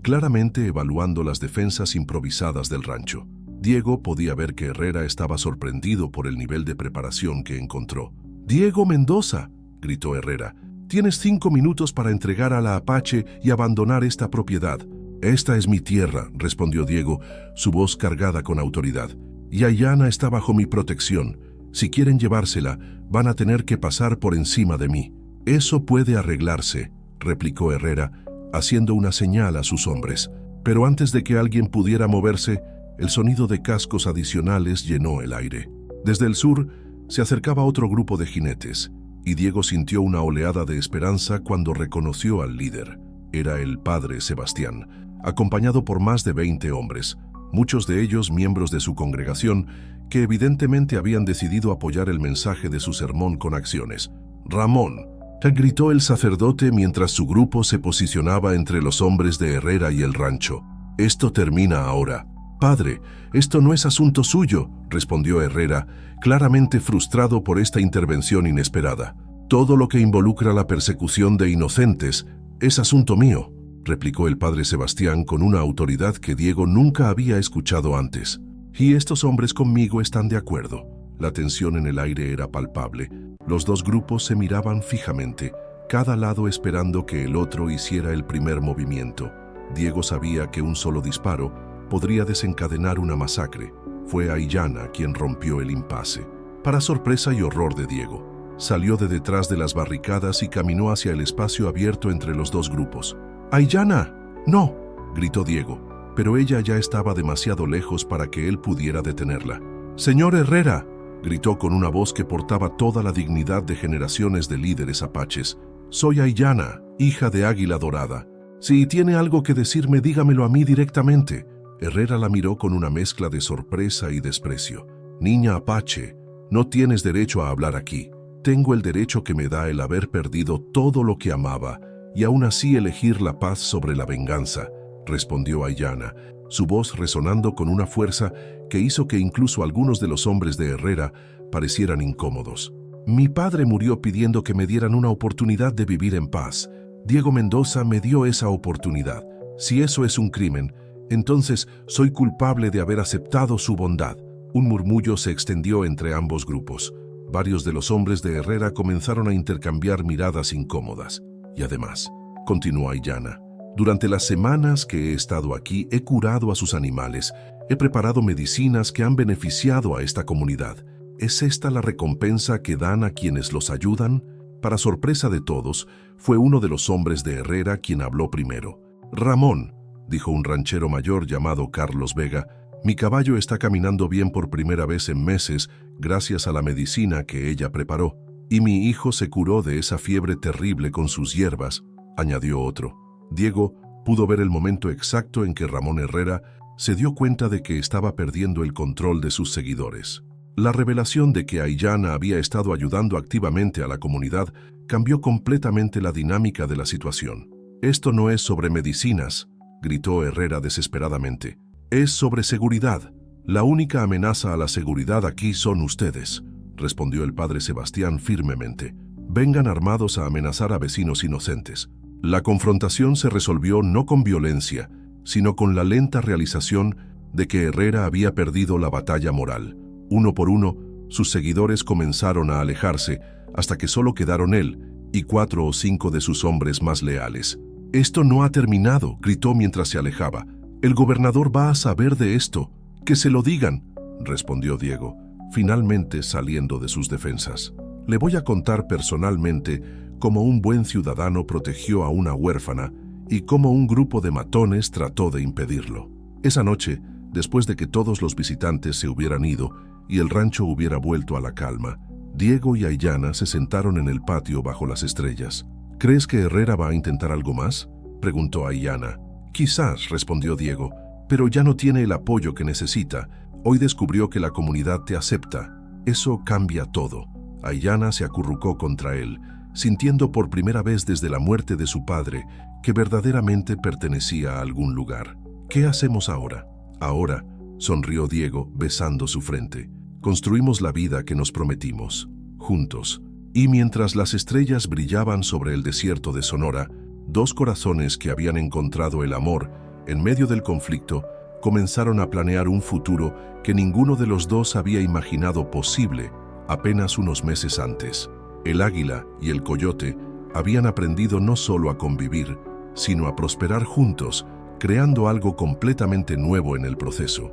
claramente evaluando las defensas improvisadas del rancho. Diego podía ver que Herrera estaba sorprendido por el nivel de preparación que encontró. «¡Diego Mendoza!», gritó Herrera. «Tienes 5 minutos para entregar a la Apache y abandonar esta propiedad». «Esta es mi tierra», respondió Diego, su voz cargada con autoridad. «Y Aiyana está bajo mi protección. Si quieren llevársela, van a tener que pasar por encima de mí». «Eso puede arreglarse», replicó Herrera, haciendo una señal a sus hombres. Pero antes de que alguien pudiera moverse, el sonido de cascos adicionales llenó el aire. Desde el sur se acercaba otro grupo de jinetes, y Diego sintió una oleada de esperanza cuando reconoció al líder. Era el padre Sebastián, acompañado por más de 20 hombres, muchos de ellos miembros de su congregación, que evidentemente habían decidido apoyar el mensaje de su sermón con acciones. «Ramón», gritó el sacerdote mientras su grupo se posicionaba entre los hombres de Herrera y el rancho. «Esto termina ahora». «Padre, esto no es asunto suyo», respondió Herrera, claramente frustrado por esta intervención inesperada. «Todo lo que involucra la persecución de inocentes es asunto mío», replicó el padre Sebastián con una autoridad que Diego nunca había escuchado antes. «Y estos hombres conmigo están de acuerdo». La tensión en el aire era palpable. Los dos grupos se miraban fijamente, cada lado esperando que el otro hiciera el primer movimiento. Diego sabía que un solo disparo podría desencadenar una masacre. Fue Aiyana quien rompió el impasse. Para sorpresa y horror de Diego, salió de detrás de las barricadas y caminó hacia el espacio abierto entre los dos grupos. «¡Aiyana! ¡No!», gritó Diego, pero ella ya estaba demasiado lejos para que él pudiera detenerla. «¡Señor Herrera!», gritó con una voz que portaba toda la dignidad de generaciones de líderes apaches. «Soy Aiyana, hija de Águila Dorada. Si tiene algo que decirme, dígamelo a mí directamente». Herrera la miró con una mezcla de sorpresa y desprecio. «Niña apache, no tienes derecho a hablar aquí. Tengo el derecho que me da el haber perdido todo lo que amaba y aún así elegir la paz sobre la venganza», respondió Aiyana, su voz resonando con una fuerza que hizo que incluso algunos de los hombres de Herrera parecieran incómodos. «Mi padre murió pidiendo que me dieran una oportunidad de vivir en paz. Diego Mendoza me dio esa oportunidad. Si eso es un crimen, entonces soy culpable de haber aceptado su bondad». Un murmullo se extendió entre ambos grupos. Varios de los hombres de Herrera comenzaron a intercambiar miradas incómodas. «Y además», continuó Aiyana, «durante las semanas que he estado aquí he curado a sus animales, he preparado medicinas que han beneficiado a esta comunidad. ¿Es esta la recompensa que dan a quienes los ayudan?». Para sorpresa de todos, fue uno de los hombres de Herrera quien habló primero. «Ramón», dijo un ranchero mayor llamado Carlos Vega, «mi caballo está caminando bien por primera vez en meses gracias a la medicina que ella preparó. Y mi hijo se curó de esa fiebre terrible con sus hierbas», añadió otro. Diego pudo ver el momento exacto en que Ramón Herrera se dio cuenta de que estaba perdiendo el control de sus seguidores. La revelación de que Aiyana había estado ayudando activamente a la comunidad cambió completamente la dinámica de la situación. «Esto no es sobre medicinas», gritó Herrera desesperadamente. «Es sobre seguridad. La única amenaza a la seguridad aquí son ustedes», respondió el padre Sebastián firmemente. «Vengan armados a amenazar a vecinos inocentes». La confrontación se resolvió no con violencia, sino con la lenta realización de que Herrera había perdido la batalla moral. Uno por uno, sus seguidores comenzaron a alejarse hasta que solo quedaron él y 4 o 5 de sus hombres más leales. «Esto no ha terminado», gritó mientras se alejaba. «El gobernador va a saber de esto. ¡Que se lo digan!», respondió Diego, finalmente saliendo de sus defensas. «Le voy a contar personalmente cómo un buen ciudadano protegió a una huérfana y cómo un grupo de matones trató de impedirlo». Esa noche, después de que todos los visitantes se hubieran ido y el rancho hubiera vuelto a la calma, Diego y Aiyana se sentaron en el patio bajo las estrellas. «¿Crees que Herrera va a intentar algo más?», preguntó Aiyana. «Quizás», respondió Diego, «pero ya no tiene el apoyo que necesita. Hoy descubrió que la comunidad te acepta. Eso cambia todo». Aiyana se acurrucó contra él, sintiendo por primera vez desde la muerte de su padre que verdaderamente pertenecía a algún lugar. «¿Qué hacemos ahora?». «Ahora», sonrió Diego, besando su frente, «construimos la vida que nos prometimos, juntos». Y mientras las estrellas brillaban sobre el desierto de Sonora, 2 corazones que habían encontrado el amor En medio del conflicto, comenzaron a planear un futuro que ninguno de los dos había imaginado posible apenas unos meses antes. El águila y el coyote habían aprendido no solo a convivir, sino a prosperar juntos, creando algo completamente nuevo en el proceso.